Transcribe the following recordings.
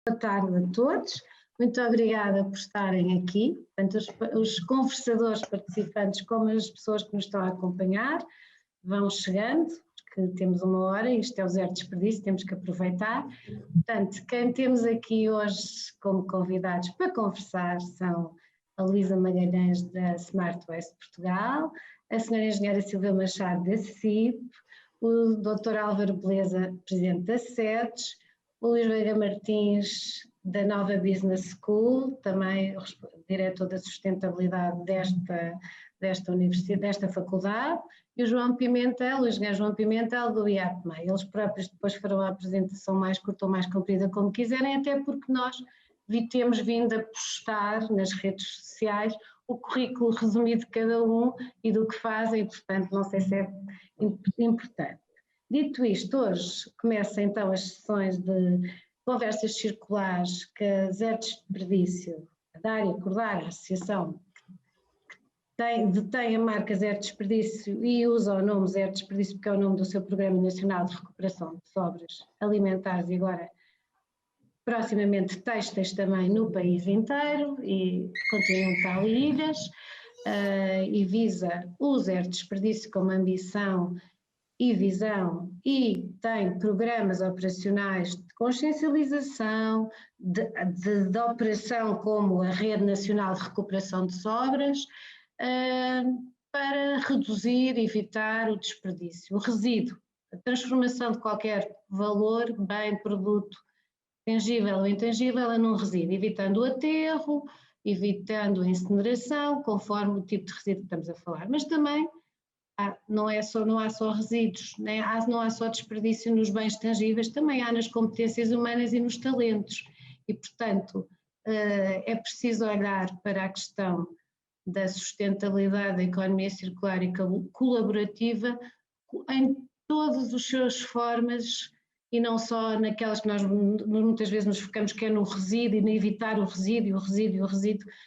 Boa tarde a todos, muito obrigada por estarem aqui, tanto os conversadores participantes como as pessoas que nos estão a acompanhar vão chegando, porque temos 1 hora e isto é o zero desperdício, temos que aproveitar. Portanto, quem temos aqui hoje como convidados para conversar são a Luísa Magalhães da Smart West Portugal, a senhora engenheira Silvia Machado da CIP, o Dr. Álvaro Beleza, presidente da SEDES, o Luís Veiga Martins, da Nova Business School, também diretor da sustentabilidade desta universidade, desta faculdade, e o João Pimentel, o engenheiro João Pimentel, do IAPMEI. Eles próprios depois farão a apresentação mais curta ou mais comprida, como quiserem, até porque nós temos vindo a postar nas redes sociais o currículo resumido de cada um e do que fazem, portanto, não sei se é importante. Dito isto, hoje começam então as sessões de conversas circulares que a Zero Desperdício, a área acordar, a associação que detém a marca Zero Desperdício e usa o nome Zero Desperdício porque é o nome do seu Programa Nacional de Recuperação de Sobras Alimentares e agora proximamente têxteis também no país inteiro e continental e ilhas, e visa o Zero Desperdício como ambição e visão, e tem programas operacionais de consciencialização, de operação como a Rede Nacional de Recuperação de Sobras, para reduzir e evitar o desperdício, o resíduo, a transformação de qualquer valor, bem, produto, tangível ou intangível, num resíduo, evitando o aterro, evitando a incineração, conforme o tipo de resíduo que estamos a falar, mas também não há só resíduos, não há só desperdício nos bens tangíveis, também há nas competências humanas e nos talentos. E, portanto, é preciso olhar para a questão da sustentabilidade da economia circular e colaborativa em todas as suas formas e não só naquelas que nós muitas vezes nos focamos, que é no resíduo e no evitar o resíduo.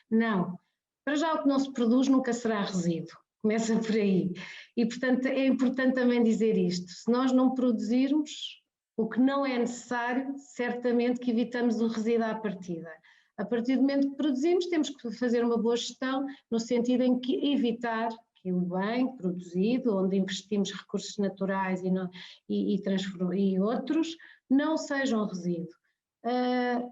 Não. Para já o que não se produz nunca será resíduo. Começa por aí. E, portanto, é importante também dizer isto. Se nós não produzirmos o que não é necessário, certamente que evitamos o resíduo à partida. A partir do momento que produzimos, temos que fazer uma boa gestão, no sentido em que evitar que o bem produzido, onde investimos recursos naturais e outros, não sejam resíduo.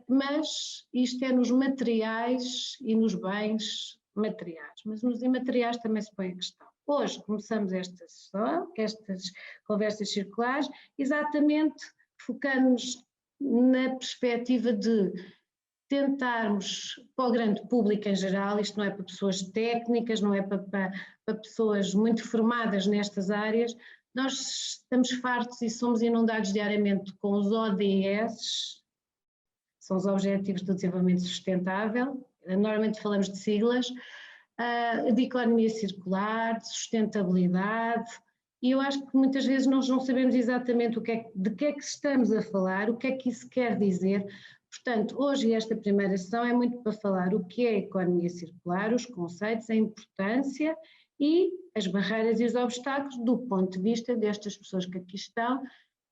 Mas isto é nos materiais e nos bens materiais, mas nos imateriais também se põe a questão. Hoje começamos esta sessão, estas conversas circulares, exatamente focando-nos na perspectiva de tentarmos, para o grande público em geral, isto não é para pessoas técnicas, não é para pessoas muito formadas nestas áreas, nós estamos fartos e somos inundados diariamente com os ODS, são os Objetivos do Desenvolvimento Sustentável, normalmente falamos de siglas, de economia circular, de sustentabilidade, e eu acho que muitas vezes nós não sabemos exatamente de que é que estamos a falar, o que é que isso quer dizer. Portanto, hoje esta primeira sessão é muito para falar o que é a economia circular, os conceitos, a importância e as barreiras e os obstáculos do ponto de vista destas pessoas que aqui estão.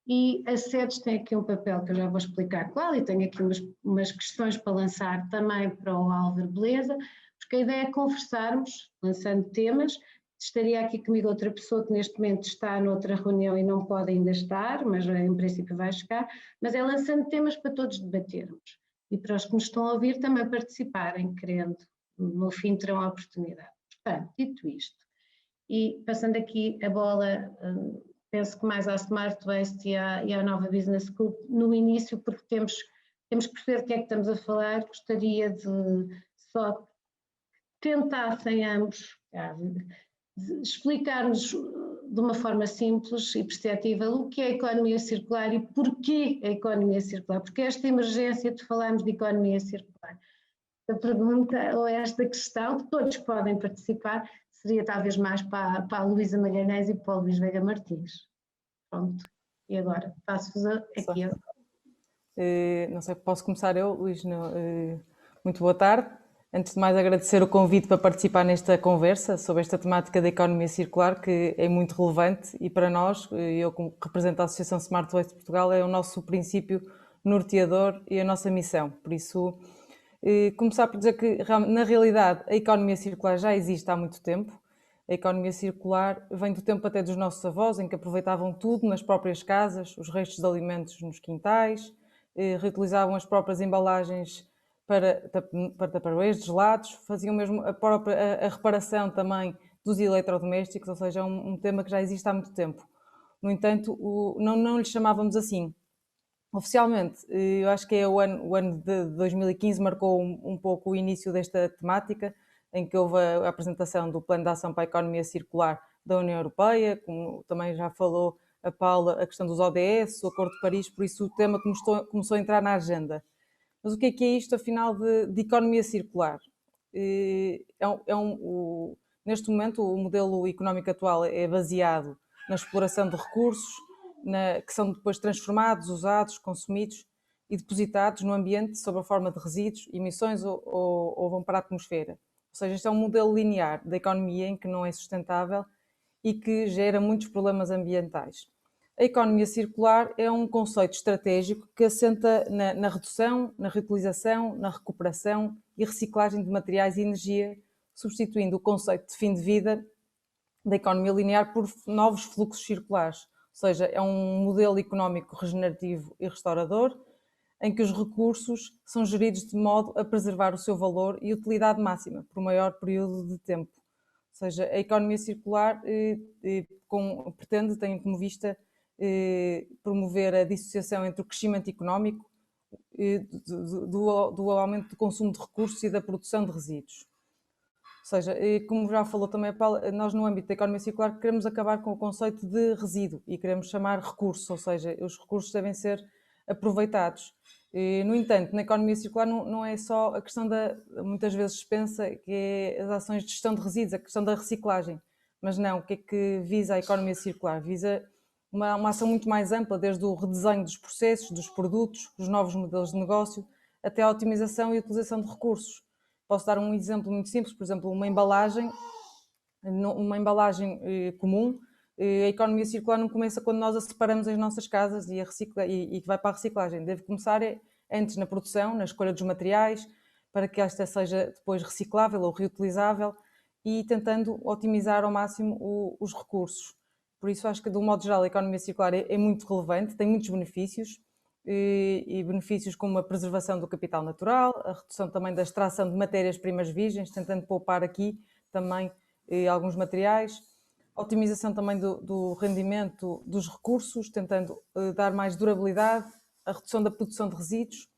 E a SEDES tem aqui um papel que eu já vou explicar qual, e tenho aqui umas questões para lançar também para o Álvaro Beleza, porque a ideia é conversarmos, lançando temas. Estaria aqui comigo outra pessoa que neste momento está noutra reunião e não pode ainda estar, mas em princípio vai chegar, mas é lançando temas para todos debatermos. E para os que nos estão a ouvir também participarem, querendo, no fim terão a oportunidade. Portanto, dito isto, e passando aqui a bola, penso que mais à Smart West e à Nova Business School no início, porque temos que perceber o que é que estamos a falar. Gostaria de só tentassem ambos explicar-nos de uma forma simples e perceptível o que é a economia circular e porquê a economia circular, porque esta emergência de falarmos de economia circular. A pergunta ou esta questão, que todos podem participar, seria talvez mais para a Luísa Magalhães e para o Luís Veiga Martins. Pronto, e agora passo-vos aqui. Não sei, posso começar eu, Luís? Muito boa tarde. Antes de mais, agradecer o convite para participar nesta conversa sobre esta temática da economia circular, que é muito relevante e para nós, eu como represento a Associação Smart Waste Portugal, é o nosso princípio norteador e a nossa missão. Por isso, começar por dizer que, na realidade, a economia circular já existe há muito tempo. A economia circular vem do tempo até dos nossos avós, em que aproveitavam tudo nas próprias casas, os restos de alimentos nos quintais, reutilizavam as próprias embalagens para taparoeiros, gelados, faziam mesmo a reparação também dos eletrodomésticos, ou seja, é um tema que já existe há muito tempo. No entanto, não lhe chamávamos assim. Oficialmente, eu acho que é o ano de 2015 marcou um pouco o início desta temática, em que houve a apresentação do Plano de Ação para a Economia Circular da União Europeia, como também já falou a Paula, a questão dos ODS, o Acordo de Paris, por isso o tema começou a entrar na agenda. Mas o que é isto, afinal, de economia circular? Neste momento, o modelo económico atual é baseado na exploração de recursos, que são depois transformados, usados, consumidos e depositados no ambiente sob a forma de resíduos, emissões ou vão para a atmosfera. Ou seja, este é um modelo linear da economia em que não é sustentável e que gera muitos problemas ambientais. A economia circular é um conceito estratégico que assenta na redução, na reutilização, na recuperação e reciclagem de materiais e energia, substituindo o conceito de fim de vida da economia linear por novos fluxos circulares. Ou seja, é um modelo económico regenerativo e restaurador, em que os recursos são geridos de modo a preservar o seu valor e utilidade máxima por um maior período de tempo. Ou seja, a economia circular tem como vista promover a dissociação entre o crescimento económico do aumento do consumo de recursos e da produção de resíduos. Ou seja, como já falou também a Paula, nós no âmbito da economia circular queremos acabar com o conceito de resíduo e queremos chamar recurso, ou seja, os recursos devem ser aproveitados. No entanto, na economia circular não é só a questão muitas vezes se pensa que é as ações de gestão de resíduos, a questão da reciclagem, mas não, o que é que visa a economia circular? Visa uma ação muito mais ampla, desde o redesenho dos processos, dos produtos, dos novos modelos de negócio, até a otimização e utilização de recursos. Posso dar um exemplo muito simples, por exemplo, uma embalagem comum. A economia circular não começa quando nós a separamos as nossas casas e vai para a reciclagem. Deve começar antes na produção, na escolha dos materiais, para que esta seja depois reciclável ou reutilizável e tentando otimizar ao máximo os recursos. Por isso acho que, de um modo geral, a economia circular é muito relevante, tem muitos benefícios, e benefícios como a preservação do capital natural, a redução também da extração de matérias-primas virgens, tentando poupar aqui também alguns materiais, a otimização também do rendimento dos recursos, tentando dar mais durabilidade, a redução da produção de resíduos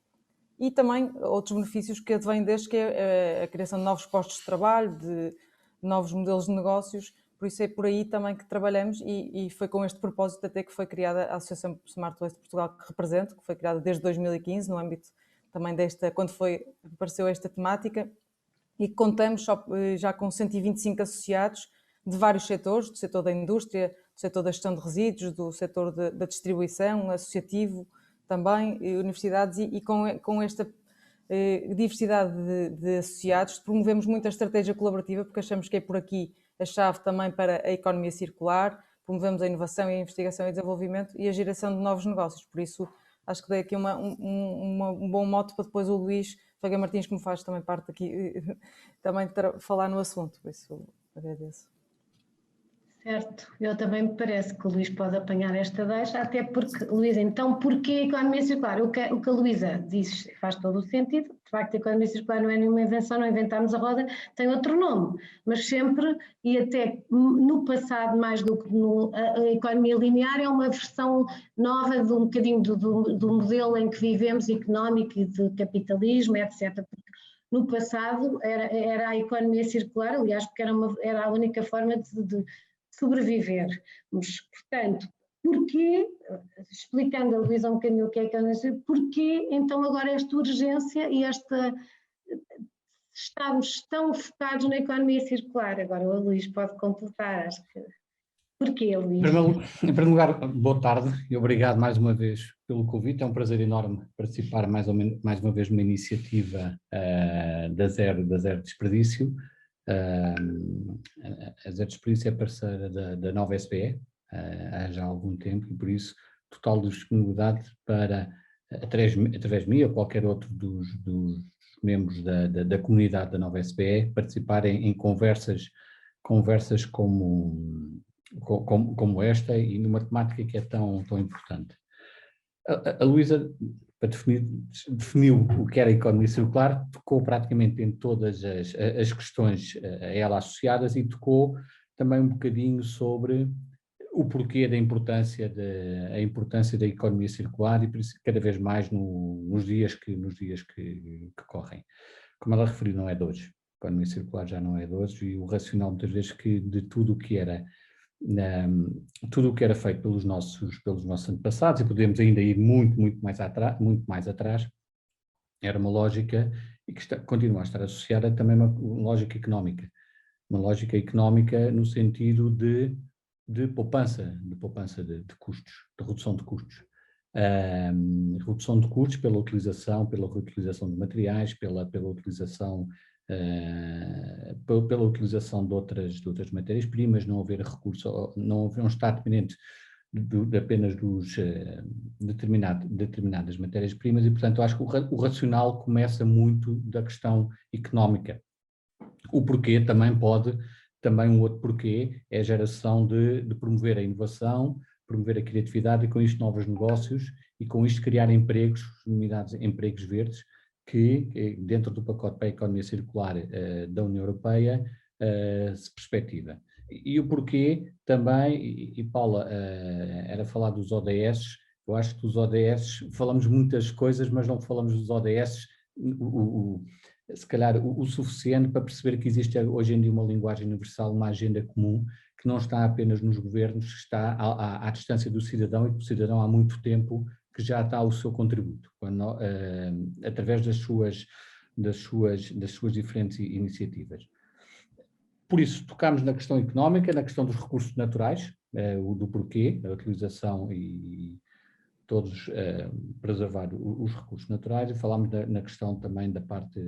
e também outros benefícios que advêm desde, que é a criação de novos postos de trabalho, de novos modelos de negócios. Por isso é por aí também que trabalhamos e foi com este propósito até que foi criada a Associação Smart Waste Portugal, que represento, que foi criada desde 2015, no âmbito também quando apareceu esta temática, e contamos já com 125 associados de vários setores, do setor da indústria, do setor da gestão de resíduos, do setor da distribuição, associativo também, universidades, e com esta diversidade de associados promovemos muito a estratégia colaborativa, porque achamos que é por aqui a chave também para a economia circular, promovemos a inovação e a investigação e desenvolvimento e a geração de novos negócios. Por isso, acho que dei aqui um bom mote para depois o Luís Faga Martins, que me faz também parte aqui, também falar no assunto. Por isso, agradeço. Certo, eu também me parece que o Luís pode apanhar esta deixa, até porque, Luísa, então porquê a economia circular? O que a Luísa diz faz todo o sentido, de facto a economia circular não é nenhuma invenção, não inventámos a roda, tem outro nome, mas sempre, e até no passado mais do que a economia linear é uma versão nova de um bocadinho do modelo em que vivemos, económico e de capitalismo, etc. Porque no passado era a economia circular, aliás, porque era a única forma de sobreviver. Mas, portanto, porquê, explicando a Luísa um bocadinho o que é que porquê então agora esta urgência e estamos tão focados na economia circular? Agora o Luís pode completar, acho que. Porquê, Luís? Em primeiro lugar, boa tarde e obrigado mais uma vez pelo convite. É um prazer enorme participar mais uma vez numa iniciativa da Zero Desperdício. A Zero Desperdício é parceira da nova SPE há já algum tempo e por isso total disponibilidade para através de mim ou qualquer outro dos membros da comunidade da Nova SPE, participarem em conversas como esta e numa temática que é tão importante. A Luísa definiu o que era a economia circular, tocou praticamente em todas as questões a ela associadas e tocou também um bocadinho sobre o porquê da importância da economia circular e por isso cada vez mais nos dias que correm. Como ela referiu, não é de hoje. A economia circular já não é de hoje e o racional muitas vezes que de tudo o que era feito pelos nossos antepassados, e podemos ainda ir muito mais atrás, era uma lógica e que continua a estar associada também a uma lógica económica. Uma lógica económica no sentido de poupança de custos, de redução de custos. Redução de custos pela reutilização de materiais, pela utilização de outras matérias-primas, não haver recurso, não estar dependente apenas dos determinadas matérias-primas e, portanto, eu acho que o racional começa muito da questão económica. O porquê também um outro porquê é a geração de promover a inovação, promover a criatividade e com isto novos negócios e com isto criar empregos, nomeados empregos verdes, que dentro do pacote para a economia circular da União Europeia se perspectiva. E o porquê também, e Paula, era falar dos ODS, eu acho que dos ODS falamos muitas coisas, mas não falamos dos ODS se calhar o suficiente para perceber que existe hoje em dia uma linguagem universal, uma agenda comum, que não está apenas nos governos, que está à distância do cidadão e que o cidadão há muito tempo que já está o seu contributo, através das suas diferentes iniciativas. Por isso, tocámos na questão económica, na questão dos recursos naturais, do porquê, da utilização e todos preservar os recursos naturais e falámos na questão também da parte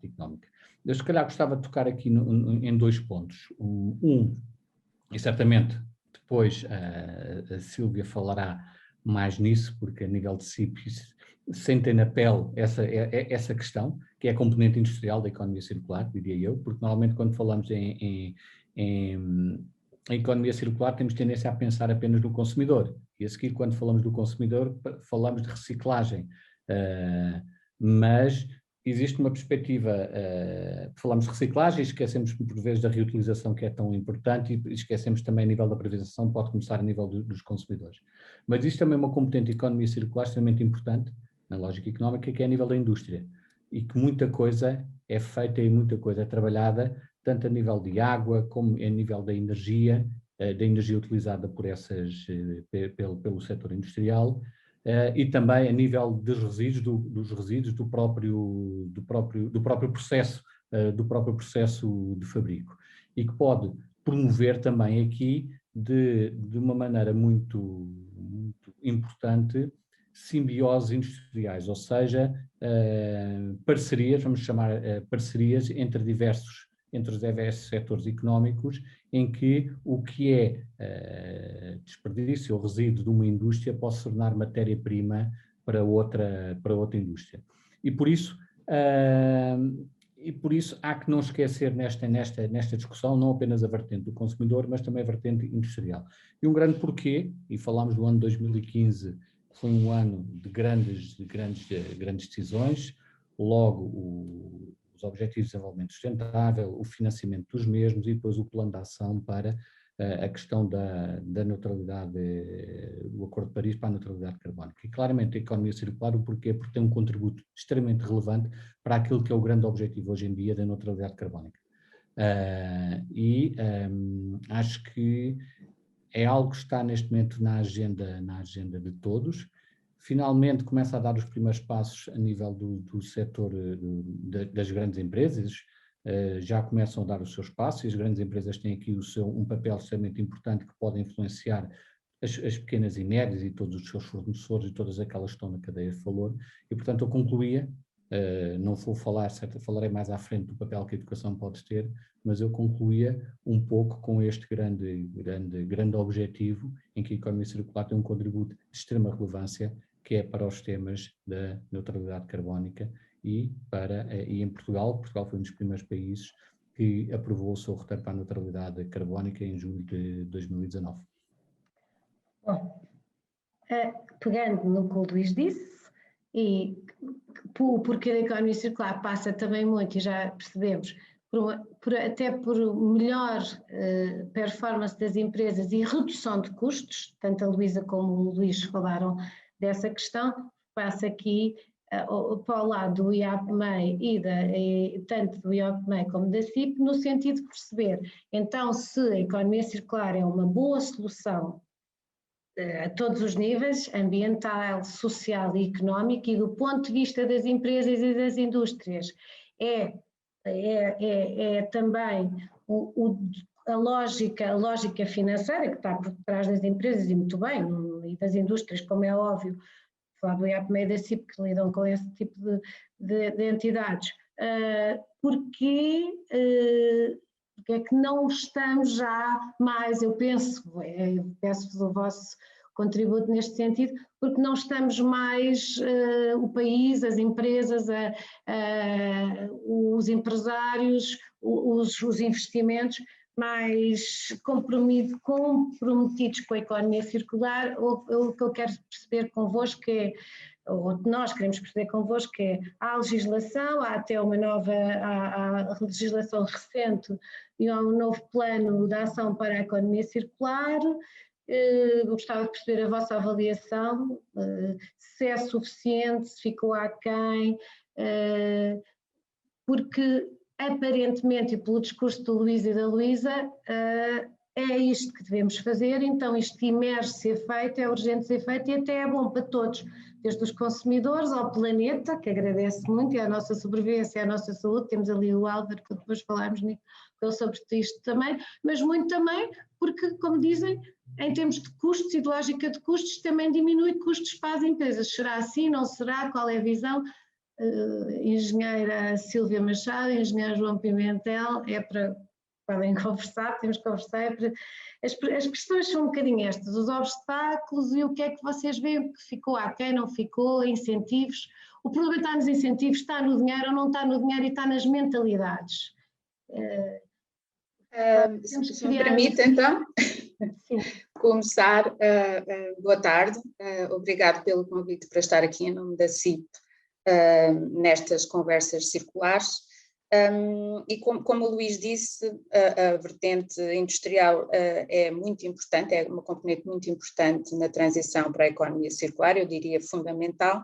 económica. Eu se calhar gostava de tocar aqui em dois pontos. E certamente depois a Sílvia falará mais nisso, porque a nível de CIPs sentem na pele essa questão, que é a componente industrial da economia circular, diria eu, porque normalmente quando falamos em economia circular temos tendência a pensar apenas no consumidor, e a seguir quando falamos do consumidor falamos de reciclagem, mas existe uma perspectiva, falamos de reciclagem e esquecemos por vezes da reutilização que é tão importante e esquecemos também a nível da priorização, pode começar a nível dos consumidores. Mas existe também uma componente de economia circular extremamente importante, na lógica económica, que é a nível da indústria, e que muita coisa é feita e muita coisa é trabalhada, tanto a nível de água como a nível da energia utilizada pelo setor industrial, e também a nível dos resíduos do próprio processo de fabrico, e que pode promover também aqui de uma maneira muito importante simbioses industriais, ou seja, parcerias, vamos chamar parcerias entre os diversos setores económicos, em que o que é desperdício ou resíduo de uma indústria pode se tornar matéria-prima para outra indústria. E por isso há que não esquecer nesta discussão não apenas a vertente do consumidor, mas também a vertente industrial. E um grande porquê, e falámos do ano 2015, que foi um ano de grandes decisões, logo os Objetivos de Desenvolvimento Sustentável, o financiamento dos mesmos e depois o plano de ação para a questão da neutralidade, o Acordo de Paris para a neutralidade carbónica. E claramente a economia circular, o porquê? Porque tem um contributo extremamente relevante para aquilo que é o grande objetivo hoje em dia da neutralidade carbónica. Acho que é algo que está neste momento na agenda de todos. Finalmente começa a dar os primeiros passos a nível do setor das grandes empresas, já começam a dar os seus passos, e as grandes empresas têm aqui um papel extremamente importante que pode influenciar as pequenas e médias e todos os seus fornecedores e todas aquelas que estão na cadeia de valor, e portanto eu concluía, não vou falar, falarei mais à frente do papel que a educação pode ter, mas eu concluía um pouco com este grande objetivo em que a economia circular tem um contributo de extrema relevância, que é para os temas da neutralidade carbónica e em Portugal foi um dos primeiros países que aprovou o seu roteiro para a neutralidade carbónica em julho de 2019. Bom, pegando no que o Luís disse, e o porquê da economia circular passa também muito, e já percebemos, até por melhor performance das empresas e redução de custos, tanto a Luísa como o Luís falaram dessa questão, passa aqui para o lado do IAPMEI e tanto do IAPMEI como da CIP, no sentido de perceber, então, se a economia circular é uma boa solução a todos os níveis, ambiental, social e económico, e do ponto de vista das empresas e das indústrias, é também a lógica financeira que está por trás das empresas, e muito bem, e das indústrias, como é óbvio, falar do IAPMEI e da CIP, que lidam com esse tipo de entidades. Porque é que não estamos já mais, eu peço-vos o vosso contributo neste sentido, porque não estamos mais, o país, as empresas, os empresários, os investimentos, mais comprometidos com a economia circular. O que eu quero perceber convosco ou nós queremos perceber convosco, que há legislação, há até uma nova há legislação recente e há um novo plano de ação para a economia circular. Gostava de perceber a vossa avaliação, se é suficiente, se ficou aquém, porque aparentemente, e pelo discurso do Luís e da Luísa, é isto que devemos fazer, então isto emerge ser feito, é urgente ser feito e até é bom para todos, desde os consumidores ao planeta, que agradece muito, e à nossa sobrevivência, à nossa saúde. Temos ali o Álvaro, que depois falámos sobre isto também, mas muito também porque, como dizem, em termos de custos e de lógica de custos, também diminui custos para as empresas. Será assim, não será? Qual é a visão? Engenheira Silvia Machado, engenheiro João Pimentel, podem conversar, podemos conversar. As questões são um bocadinho estas, os obstáculos e o que é que vocês veem que ficou aquém, não ficou, incentivos. O problema está nos incentivos, está no dinheiro ou não está no dinheiro, e está nas mentalidades. Se me permite, então, começar. Boa tarde, obrigado pelo convite para estar aqui em nome da CIP nestas conversas circulares. E como o Luís disse, a vertente industrial é muito importante, é uma componente muito importante na transição para a economia circular, eu diria fundamental,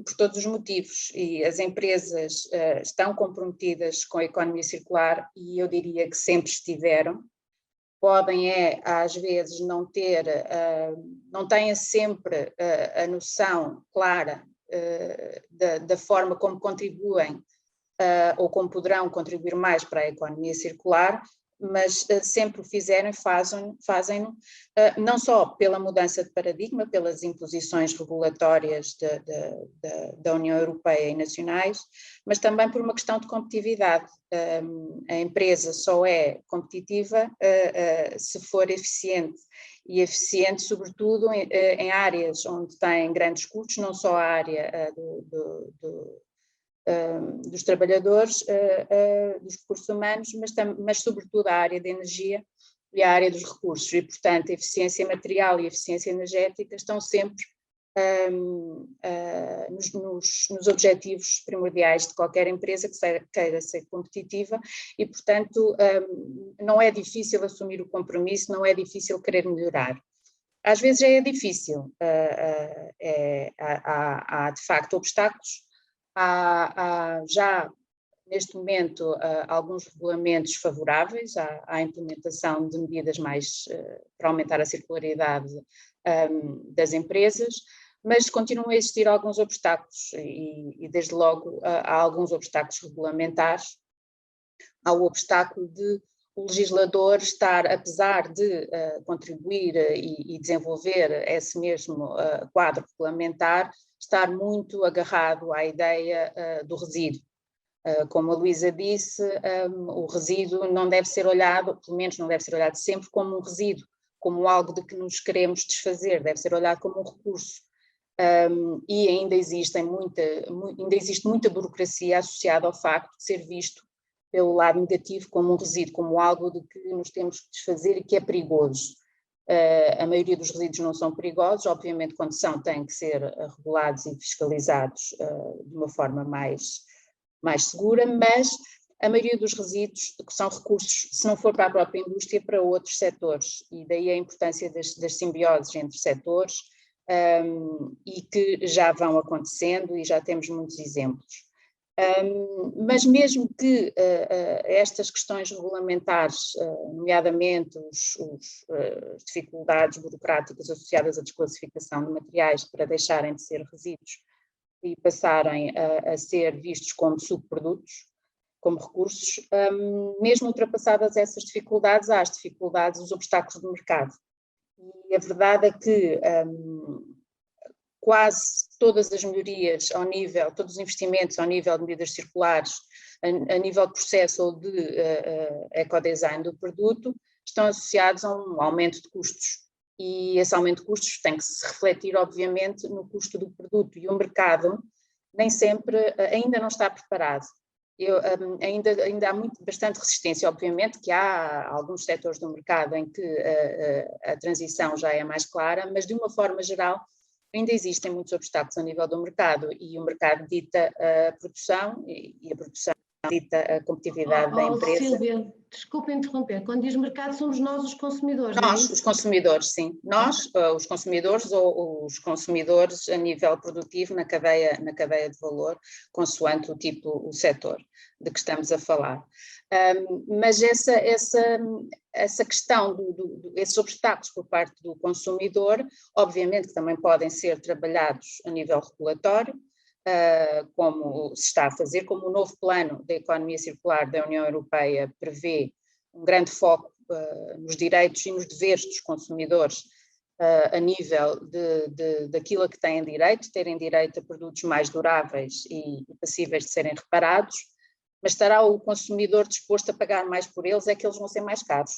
por todos os motivos, e as empresas estão comprometidas com a economia circular, e eu diria que sempre estiveram. Podem às vezes não têm sempre a noção clara da forma como contribuem ou como poderão contribuir mais para a economia circular, mas sempre o fizeram e fazem-no, não só pela mudança de paradigma, pelas imposições regulatórias da União Europeia e nacionais, mas também por uma questão de competitividade. A empresa só é competitiva se for eficiente, e eficiente sobretudo em áreas onde tem grandes custos, não só a área dos trabalhadores, dos recursos humanos, mas sobretudo a área da energia e a área dos recursos, e portanto a eficiência material e a eficiência energética estão sempre nos objetivos primordiais de qualquer empresa que queira ser competitiva, e portanto não é difícil assumir o compromisso, não é difícil querer melhorar. Às vezes é difícil, há de facto obstáculos. Há já, neste momento, alguns regulamentos favoráveis à implementação de medidas mais para aumentar a circularidade das empresas, mas continuam a existir alguns obstáculos e desde logo, há alguns obstáculos regulamentares. Há o obstáculo de o legislador estar, apesar de contribuir e desenvolver esse mesmo quadro regulamentar, estar muito agarrado à ideia do resíduo. Como a Luísa disse, o resíduo não deve ser olhado, pelo menos não deve ser olhado sempre como um resíduo, como algo de que nos queremos desfazer, deve ser olhado como um recurso. e ainda existe muita burocracia associada ao facto de ser visto pelo lado negativo como um resíduo, como algo de que nos temos que desfazer e que é perigoso. A maioria dos resíduos não são perigosos, obviamente quando são têm que ser regulados e fiscalizados de uma forma mais segura, mas a maioria dos resíduos que são recursos, se não for para a própria indústria, para outros setores, e daí a importância das simbioses entre setores, e que já vão acontecendo e já temos muitos exemplos. Mas mesmo que estas questões regulamentares, nomeadamente as dificuldades burocráticas associadas à desclassificação de materiais para deixarem de ser resíduos e passarem a ser vistos como subprodutos, como recursos, mesmo ultrapassadas essas dificuldades, há as dificuldades, os obstáculos do mercado. E a verdade é que quase todas as melhorias ao nível, todos os investimentos ao nível de medidas circulares, a nível de processo ou de ecodesign do produto, estão associados a um aumento de custos. E esse aumento de custos tem que se refletir, obviamente, no custo do produto. E o mercado nem sempre, ainda não está preparado. Ainda há bastante resistência, obviamente, que há alguns setores do mercado em que a transição já é mais clara, mas de uma forma geral ainda existem muitos obstáculos a nível do mercado, e o mercado dita a produção e a produção dita a competitividade da empresa. Silvia, desculpa interromper, quando diz mercado somos nós os consumidores, nós, não é isso? Os consumidores, sim. Nós, os consumidores ou os consumidores a nível produtivo na cadeia de valor, consoante o setor de que estamos a falar. Mas essa questão, esses obstáculos por parte do consumidor, obviamente que também podem ser trabalhados a nível regulatório, como se está a fazer, como o novo plano da economia circular da União Europeia prevê um grande foco nos direitos e nos deveres dos consumidores a nível daquilo a que têm direito, terem direito a produtos mais duráveis e passíveis de serem reparados, mas estará o consumidor disposto a pagar mais por eles, é que eles vão ser mais caros.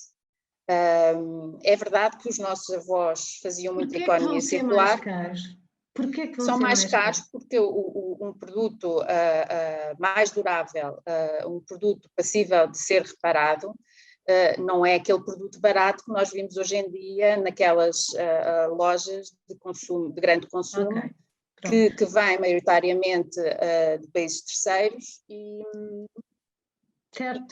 É verdade que os nossos avós faziam muita economia circular. Porquê que vão são ser mais caros? Porque um produto mais durável, um produto passível de ser reparado, não é aquele produto barato que nós vimos hoje em dia naquelas lojas de consumo, de grande consumo, que vêm maioritariamente de países terceiros e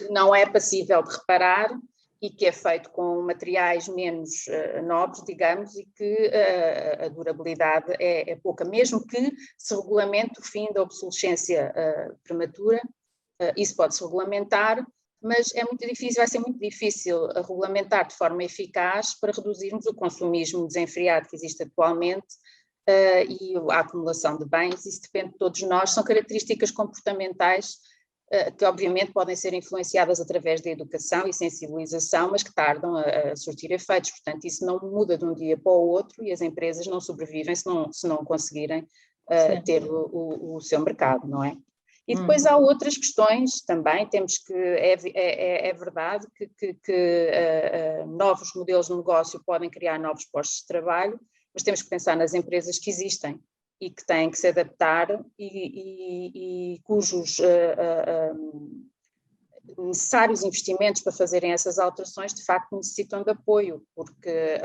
não é passível de reparar e que é feito com materiais menos nobres, digamos, e que a durabilidade é pouca, mesmo que se regulamente o fim da obsolescência prematura, isso pode-se regulamentar, mas é muito difícil, vai ser muito difícil regulamentar de forma eficaz para reduzirmos o consumismo desenfreado que existe atualmente e a acumulação de bens. Isso depende de todos nós, são características comportamentais que obviamente podem ser influenciadas através da educação e sensibilização, mas que tardam a surtir efeitos. Portanto, isso não muda de um dia para o outro e as empresas não sobrevivem se não conseguirem ter o seu mercado, não é? E depois há outras questões também, temos que, é verdade que novos modelos de negócio podem criar novos postos de trabalho, mas temos que pensar nas empresas que existem e que têm que se adaptar e cujos necessários investimentos para fazerem essas alterações de facto necessitam de apoio, porque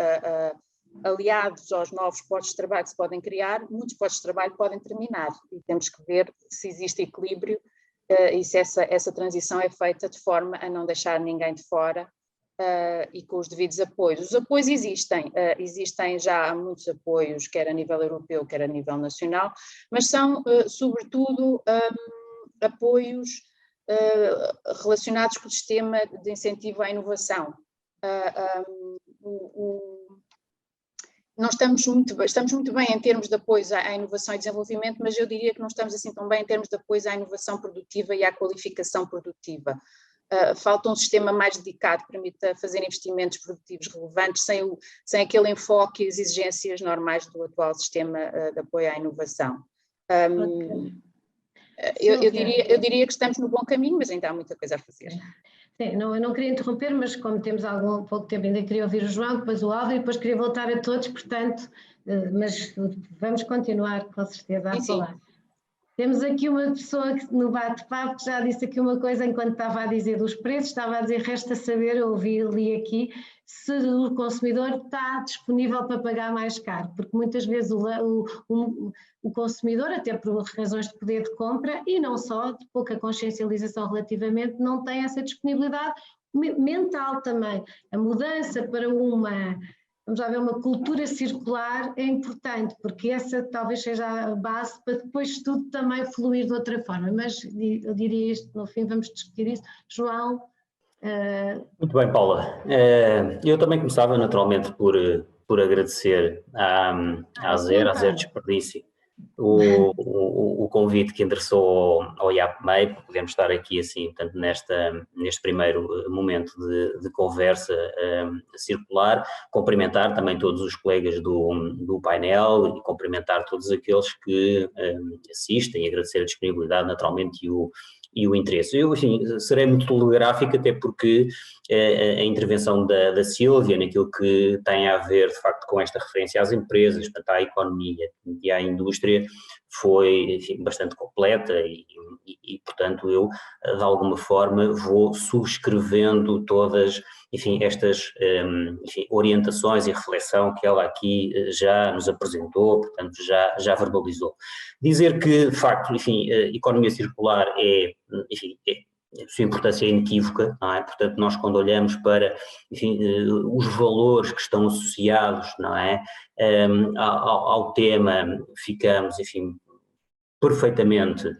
aliados aos novos postos de trabalho que se podem criar, muitos postos de trabalho podem terminar e temos que ver se existe equilíbrio e se essa transição é feita de forma a não deixar ninguém de fora e com os devidos apoios. Os apoios existem já muitos apoios, quer a nível europeu, quer a nível nacional, mas são sobretudo apoios relacionados com o sistema de incentivo à inovação. Nós estamos muito bem em termos de apoio à inovação e desenvolvimento, mas eu diria que não estamos assim tão bem em termos de apoio à inovação produtiva e à qualificação produtiva. Falta um sistema mais dedicado que permita fazer investimentos produtivos relevantes sem aquele enfoque e as exigências normais do atual sistema de apoio à inovação. Eu diria que estamos no bom caminho, mas ainda há muita coisa a fazer. Sim, eu não queria interromper, mas como temos pouco tempo, ainda queria ouvir o João, depois o Álvaro e depois queria voltar a todos, portanto mas vamos continuar com certeza a Sim. falar. Temos aqui uma pessoa que no bate-papo que já disse aqui uma coisa enquanto estava a dizer dos preços, estava a dizer, resta saber, eu li aqui, se o consumidor está disponível para pagar mais caro, porque muitas vezes o consumidor, até por razões de poder de compra e não só, de pouca consciencialização relativamente, não tem essa disponibilidade mental também. A mudança para vamos lá ver, uma cultura circular é importante, porque essa talvez seja a base para depois tudo também fluir de outra forma, mas eu diria isto, no fim vamos discutir isso. João? Muito bem, Paula. Eu também começava naturalmente por agradecer à Zero Desperdício o convite que endereçou ao IAPMEI, para podermos estar aqui assim, portanto, neste primeiro momento de conversa circular, cumprimentar também todos os colegas do painel e cumprimentar todos aqueles que assistem e agradecer a disponibilidade naturalmente e o interesse. Eu, enfim, serei muito telegráfico, até porque a intervenção da Sílvia, naquilo que tem a ver, de facto, com esta referência às empresas, portanto, à economia e à indústria, foi, enfim, bastante completa e, portanto, eu, de alguma forma, vou subscrevendo todas, enfim, estas orientações e reflexão que ela aqui já nos apresentou, portanto, já verbalizou. Dizer que, de facto, enfim, a economia circular a sua importância é inequívoca, não é? Portanto, nós quando olhamos para, enfim, os valores que estão associados, não é, ao tema, ficamos, enfim, perfeitamente.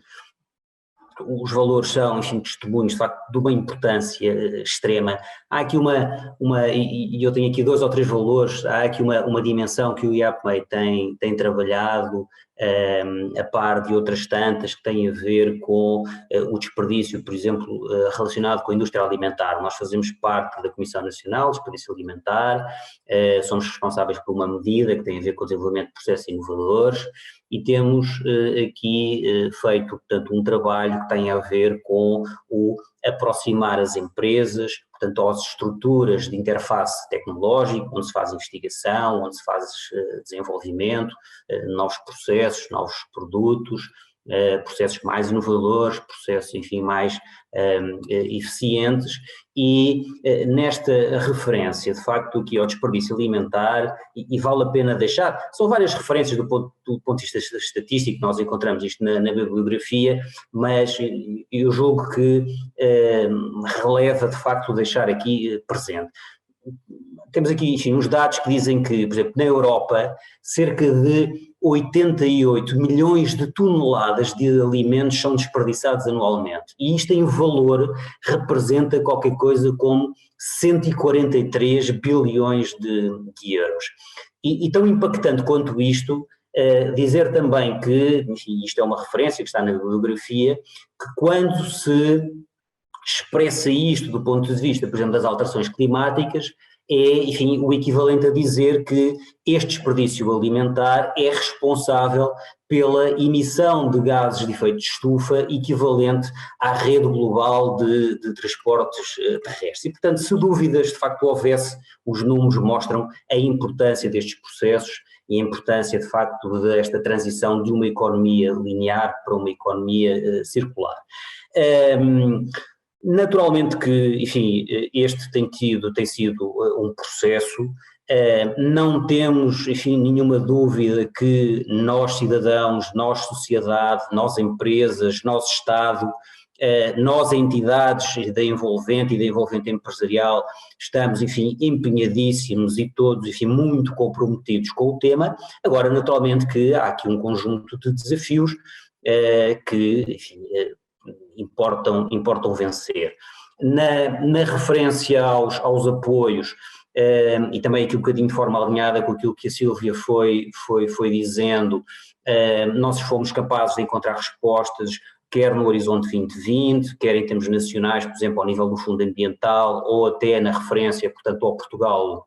Os valores são, enfim, testemunhos, de facto, de uma importância extrema. Há aqui e eu tenho aqui 2 ou 3 valores, há aqui uma dimensão que o IAPMEI tem trabalhado a par de outras tantas que têm a ver com o desperdício, por exemplo, relacionado com a indústria alimentar. Nós fazemos parte da Comissão Nacional de Desperdício Alimentar, somos responsáveis por uma medida que tem a ver com o desenvolvimento de processos inovadores e temos aqui feito, portanto, um trabalho que tem a ver com o aproximar as empresas, portanto, às estruturas de interface tecnológica, onde se faz investigação, onde se faz desenvolvimento, novos processos, novos produtos, processos mais inovadores, processos, enfim, mais eficientes e nesta referência, de facto, aqui ao desperdício alimentar, e vale a pena deixar, são várias referências do ponto de vista estatístico, nós encontramos isto na bibliografia, mas eu julgo que releva, de facto, deixar aqui presente. Temos aqui, enfim, uns dados que dizem que, por exemplo, na Europa, cerca de 88 milhões de toneladas de alimentos são desperdiçados anualmente. E isto em valor representa qualquer coisa como 143 bilhões de euros. E tão impactante quanto isto, dizer também que, enfim, isto é uma referência que está na bibliografia, que quando se expressa isto do ponto de vista, por exemplo, das alterações climáticas, enfim, o equivalente a dizer que este desperdício alimentar é responsável pela emissão de gases de efeito de estufa equivalente à rede global de transportes terrestres. E, portanto, se dúvidas de facto houvesse, os números mostram a importância destes processos e a importância de facto desta transição de uma economia linear para uma economia circular. Naturalmente que, enfim, este tem sido um processo, não temos, enfim, nenhuma dúvida que nós cidadãos, nós sociedade, nós empresas, nós Estado, nós entidades da envolvente empresarial, estamos, enfim, empenhadíssimos e todos, enfim, muito comprometidos com o tema. Agora, naturalmente que há aqui um conjunto de desafios que, enfim, importam vencer. Na referência aos apoios, e também aqui um bocadinho de forma alinhada com aquilo que a Sílvia foi dizendo, nós fomos capazes de encontrar respostas, quer no Horizonte 2020, quer em termos nacionais, por exemplo, ao nível do Fundo Ambiental, ou até na referência, portanto, ao Portugal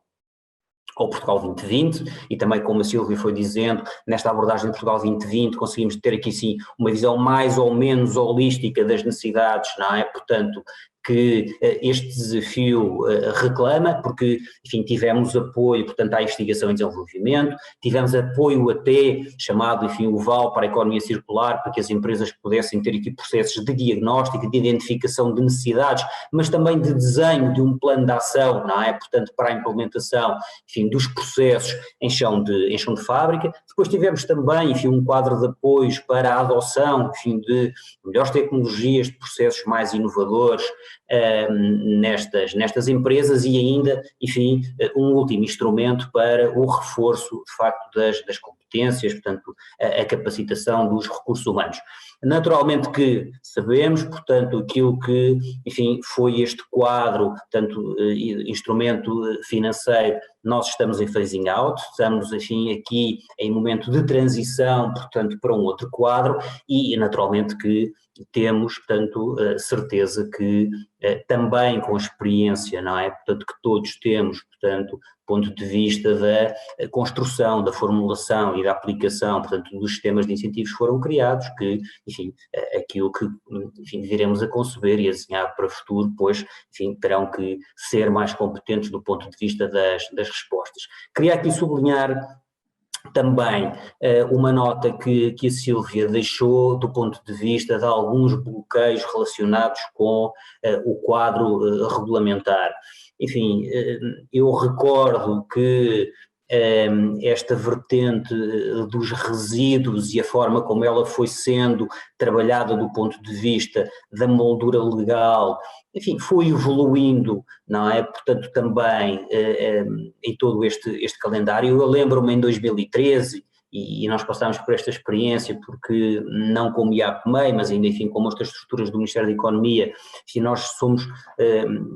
2020, e também, como a Sílvia foi dizendo, nesta abordagem de Portugal 2020 conseguimos ter aqui sim uma visão mais ou menos holística das necessidades, não é? Portanto, que este desafio reclama, porque, enfim, tivemos apoio, portanto, à investigação e desenvolvimento, tivemos apoio até, chamado, enfim, o VAL para a economia circular, para que as empresas pudessem ter aqui processos de diagnóstico, de identificação de necessidades, mas também de desenho de um plano de ação, não é? Portanto, para a implementação, enfim, dos processos em chão de fábrica. Depois tivemos também, enfim, um quadro de apoios para a adoção, enfim, de melhores tecnologias, de processos mais inovadores nestas empresas e ainda, enfim, um último instrumento para o reforço, de facto, das competências, portanto, a capacitação dos recursos humanos. Naturalmente que sabemos, portanto, aquilo que, enfim, foi este quadro, portanto, instrumento financeiro, nós estamos em phasing out, estamos, enfim, aqui em momento de transição, portanto, para um outro quadro e, naturalmente, que temos, portanto, certeza que também com a experiência, não é? Portanto, que todos temos, portanto, ponto de vista da construção, da formulação e da aplicação, portanto, dos sistemas de incentivos foram criados, que, enfim, aquilo que, enfim, viremos a conceber e a desenhar para o futuro, pois, enfim, terão que ser mais competentes do ponto de vista das respostas. Queria aqui sublinhar também uma nota que a Sílvia deixou do ponto de vista de alguns bloqueios relacionados com o quadro regulamentar. Enfim, eu recordo que esta vertente dos resíduos e a forma como ela foi sendo trabalhada do ponto de vista da moldura legal, enfim, foi evoluindo, não é? Portanto, também em todo este calendário. Eu lembro-me em 2013, e nós passámos por esta experiência, porque não como IAPMEI, mas ainda, enfim, como outras estruturas do Ministério da Economia, enfim, nós somos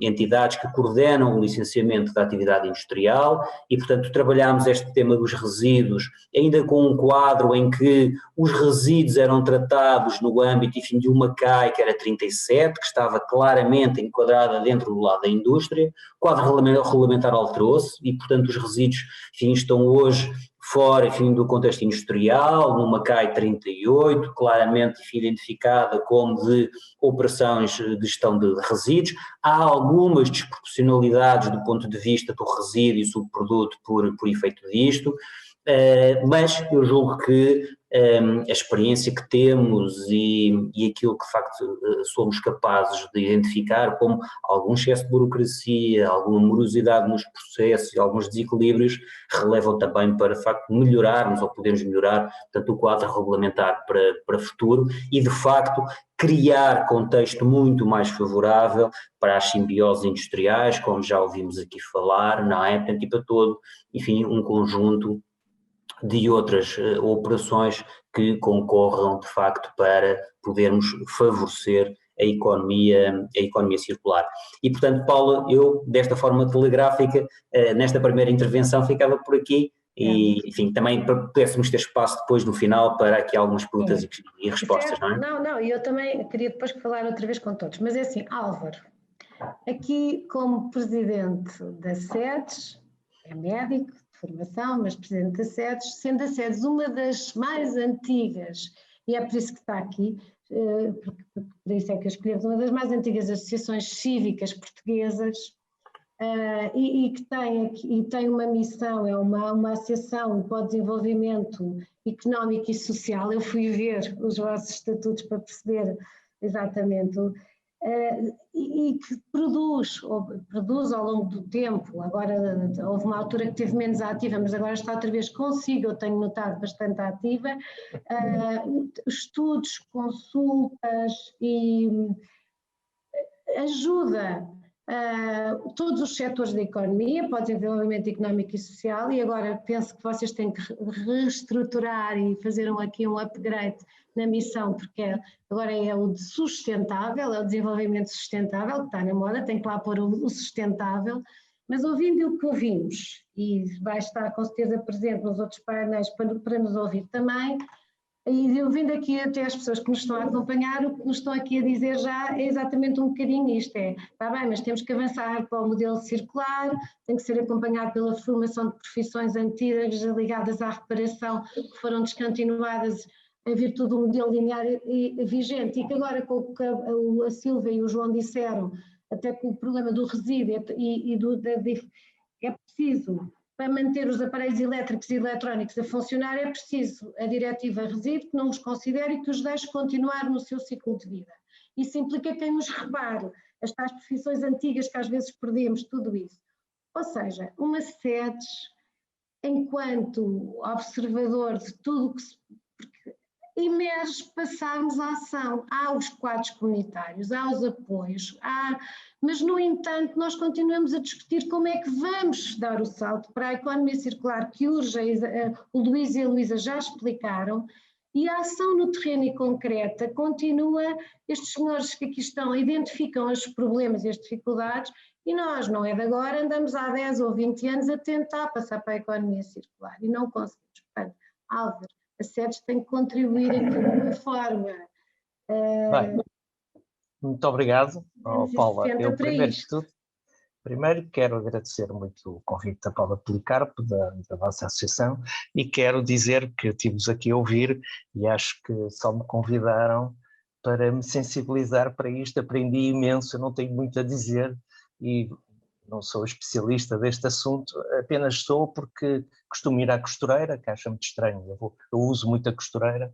entidades que coordenam o licenciamento da atividade industrial e, portanto, trabalhámos este tema dos resíduos, ainda com um quadro em que os resíduos eram tratados no âmbito, enfim, de uma CAI que era 37, que estava claramente enquadrada dentro do lado da indústria, o quadro regulamentar alterou-se e, portanto, os resíduos, enfim, estão hoje fora, enfim, do contexto industrial, numa CAI 38, claramente, enfim, identificada como de operações de gestão de resíduos. Há algumas desproporcionalidades do ponto de vista do resíduo e subproduto por efeito disto, mas eu julgo que a experiência que temos e aquilo que de facto somos capazes de identificar como algum excesso de burocracia, alguma morosidade nos processos e alguns desequilíbrios relevam também para de facto melhorarmos ou podermos melhorar tanto o quadro regulamentar para o futuro e de facto criar contexto muito mais favorável para as simbioses industriais, como já ouvimos aqui falar, não é? Portanto, e para todo, enfim, um conjunto de outras operações que concorram de facto para podermos favorecer a economia circular. E portanto, Paula, eu desta forma telegráfica, nesta primeira intervenção ficava por aqui e enfim, também para pudéssemos ter espaço depois no final para aqui algumas perguntas e respostas, não é? Não, eu também queria depois falar outra vez com todos, mas é assim, Álvaro, aqui como presidente da SEDES, é médico, formação, mas presidente da SEDES, sendo a SEDES uma das mais antigas, e é por isso que está aqui, por isso é que eu escolhi, uma das mais antigas associações cívicas portuguesas, e que tem uma missão, é uma associação para o desenvolvimento económico e social. Eu fui ver os vossos estatutos para perceber exatamente, e que produz ao longo do tempo. Agora houve uma altura que esteve menos ativa, mas agora está outra vez consigo, eu tenho notado bastante ativa, estudos, consultas e ajuda todos os setores da economia para o desenvolvimento económico e social, e agora penso que vocês têm que reestruturar e fazer aqui um upgrade na missão, porque agora é o de sustentável, é o desenvolvimento sustentável, que está na moda, tem que lá pôr o sustentável, mas ouvindo o que ouvimos, e vai estar com certeza presente nos outros painéis para nos ouvir também, e ouvindo aqui até as pessoas que nos estão a acompanhar, o que nos estão aqui a dizer já é exatamente um bocadinho isto, está bem, mas temos que avançar para o modelo circular, tem que ser acompanhado pela formação de profissões antigas ligadas à reparação, que foram descontinuadas em virtude do modelo linear vigente, e que agora, com o que a Sílvia e o João disseram, até com o problema do resíduo é preciso, para manter os aparelhos elétricos e eletrónicos a funcionar, é preciso a diretiva resíduo que não os considere e que os deixe continuar no seu ciclo de vida. Isso implica quem os repare, as tais profissões antigas que às vezes perdemos, tudo isso. Ou seja, uma SEDES, enquanto observador de tudo o que se... emerge, passarmos à ação. Há os quadros comunitários, há os apoios, mas, no entanto, nós continuamos a discutir como é que vamos dar o salto para a economia circular que urge, o Luís e a Luísa já explicaram, e a ação no terreno e concreta continua, estes senhores que aqui estão identificam os problemas e as dificuldades, e nós, não é de agora, andamos há 10 ou 20 anos a tentar passar para a economia circular, e não conseguimos. Portanto, Álvaro, a SEDES tem que contribuir aqui de uma forma. Bem, muito obrigado, Paula. Eu, primeiro quero agradecer muito o convite da Paula Policarpo, da vossa associação, e quero dizer que estive-vos aqui a ouvir e acho que só me convidaram para me sensibilizar para isto. Aprendi imenso, eu não tenho muito a dizer e não sou especialista deste assunto, apenas sou porque costumo ir à costureira, que acha muito estranho, eu uso muito a costureira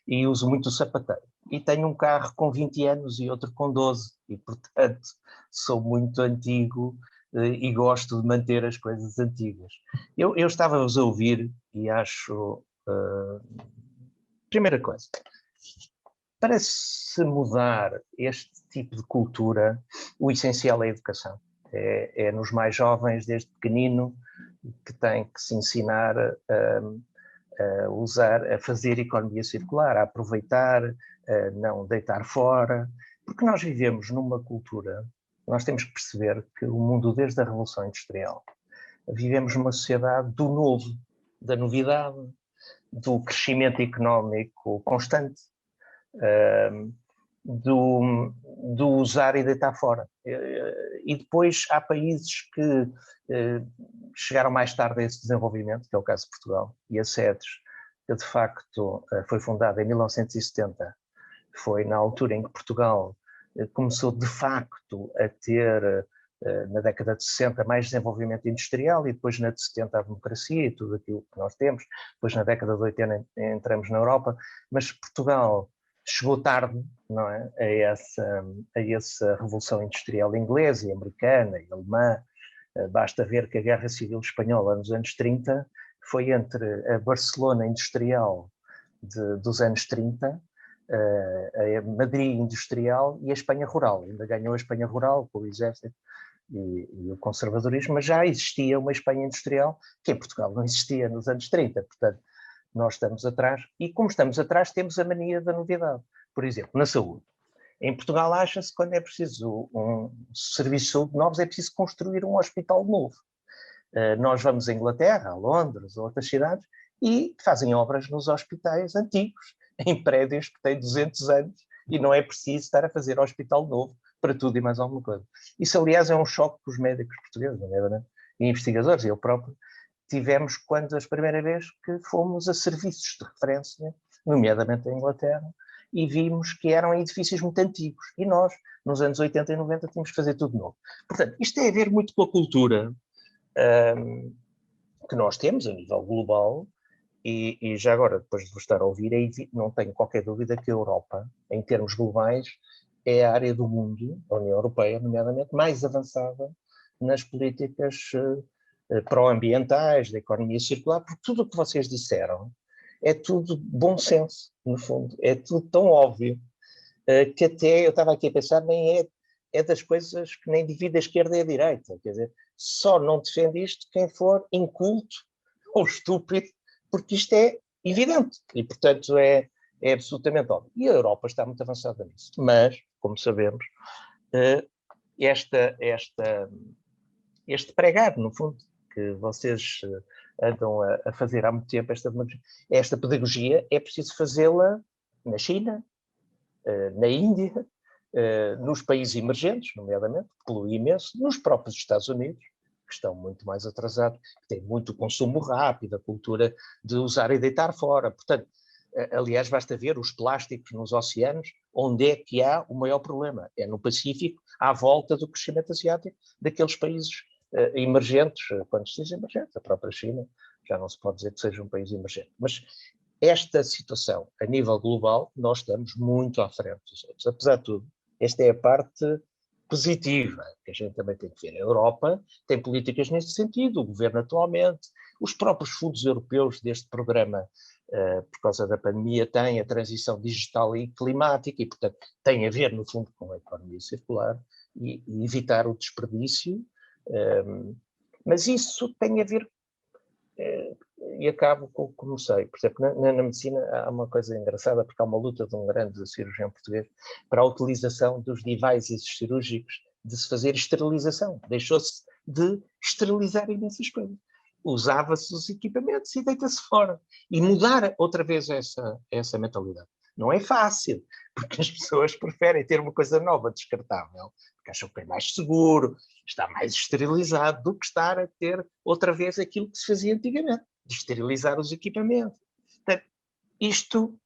e uso muito o sapateiro. E tenho um carro com 20 anos e outro com 12, e portanto sou muito antigo e gosto de manter as coisas antigas. Eu estava-vos a ouvir e acho, primeira coisa, para se mudar este tipo de cultura, o essencial é a educação. É nos mais jovens, desde pequenino, que tem que se ensinar a usar, a fazer economia circular, a aproveitar, a não deitar fora, porque nós vivemos numa cultura, nós temos que perceber que o mundo, desde a Revolução Industrial, vivemos numa sociedade do novo, da novidade, do crescimento económico constante, do usar e deitar fora. E depois há países que chegaram mais tarde a esse desenvolvimento, que é o caso de Portugal, e a SEDES, que de facto foi fundada em 1970, foi na altura em que Portugal começou de facto a ter, na década de 60, mais desenvolvimento industrial, e depois na de 70 a democracia e tudo aquilo que nós temos, depois na década de 80 entramos na Europa, mas Portugal chegou tarde, não é, a essa revolução industrial inglesa e americana e alemã. Basta ver que a Guerra Civil Espanhola nos anos 30 foi entre a Barcelona industrial dos anos 30, a Madrid industrial e a Espanha rural. Ainda ganhou a Espanha rural com o exército e o conservadorismo, mas já existia uma Espanha industrial que em Portugal não existia nos anos 30, portanto nós estamos atrás, e como estamos atrás temos a mania da novidade. Por exemplo, na saúde. Em Portugal acha-se que quando é preciso um serviço de saúde novos é preciso construir um hospital novo. Nós vamos à Inglaterra, a Londres, a outras cidades, e fazem obras nos hospitais antigos, em prédios que têm 200 anos, e não é preciso estar a fazer hospital novo para tudo e mais alguma coisa. Isso, aliás, é um choque para os médicos portugueses, não é? E investigadores, eu próprio, tivemos quando a primeira vez que fomos a serviços de referência, nomeadamente em Inglaterra, e vimos que eram edifícios muito antigos. E nós, nos anos 80 e 90, tínhamos que fazer tudo novo. Portanto, isto tem a ver muito com a cultura que nós temos a nível global, e já agora, depois de vos estar a ouvir, não tenho qualquer dúvida que a Europa, em termos globais, é a área do mundo, a União Europeia, nomeadamente, mais avançada nas políticas pró-ambientais, da economia circular, porque tudo o que vocês disseram é tudo bom senso, no fundo, é tudo tão óbvio, que até eu estava aqui a pensar, nem é das coisas que nem divide a esquerda e a direita, quer dizer, só não defende isto quem for inculto ou estúpido, porque isto é evidente, e portanto é absolutamente óbvio. E a Europa está muito avançada nisso, mas, como sabemos, este pregar, no fundo, que vocês andam a fazer há muito tempo, esta pedagogia, é preciso fazê-la na China, na Índia, nos países emergentes, nomeadamente, que poluem imenso, nos próprios Estados Unidos, que estão muito mais atrasados, que têm muito consumo rápido, a cultura de usar e deitar fora. Portanto, Aliás, basta ver os plásticos nos oceanos, onde é que há o maior problema? É no Pacífico, à volta do crescimento asiático, daqueles países emergentes, quando se diz emergentes, a própria China, já não se pode dizer que seja um país emergente. Mas esta situação, a nível global, nós estamos muito à frente dos outros. Apesar de tudo, esta é a parte positiva, que a gente também tem que ver. A Europa tem políticas neste sentido, o governo atualmente, os próprios fundos europeus deste programa, por causa da pandemia, têm a transição digital e climática e, portanto, tem a ver, no fundo, com a economia circular e evitar o desperdício, mas isso tem a ver, e acabo com como sei, por exemplo, na medicina há uma coisa engraçada, porque há uma luta de um grande cirurgião português para a utilização dos devices cirúrgicos, de se fazer esterilização. Deixou-se de esterilizar imensas coisas. Usava-se os equipamentos e deita-se fora. E mudar outra vez essa mentalidade. Não é fácil, porque as pessoas preferem ter uma coisa nova, descartável, porque acham que é mais seguro, está mais esterilizado, do que estar a ter outra vez aquilo que se fazia antigamente, de esterilizar os equipamentos. Portanto, isto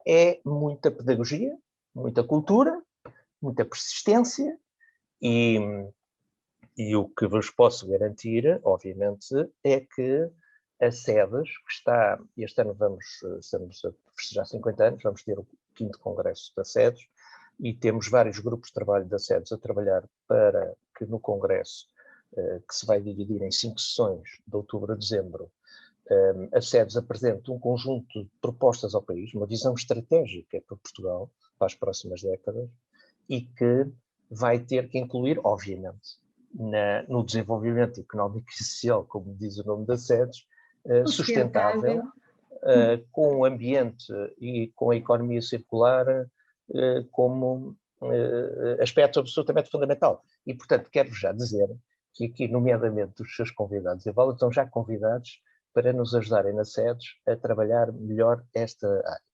é muita pedagogia, muita cultura, muita persistência e o que vos posso garantir, obviamente, é que a SEDES, que está, este ano estamos a festejar 50 anos, vamos ter o 5º Congresso da SEDES, e temos vários grupos de trabalho da SEDES a trabalhar para que no Congresso, que se vai dividir em 5 sessões, de outubro a dezembro, a SEDES apresente um conjunto de propostas ao país, uma visão estratégica para Portugal, para as próximas décadas, e que vai ter que incluir, obviamente, no desenvolvimento económico e social, como diz o nome da SEDES, sustentável, com o ambiente e com a economia circular como aspecto absolutamente fundamental. E, portanto, quero-vos já dizer que aqui, nomeadamente, os seus convidados e Vala estão já convidados para nos ajudarem na SEDES a trabalhar melhor esta área.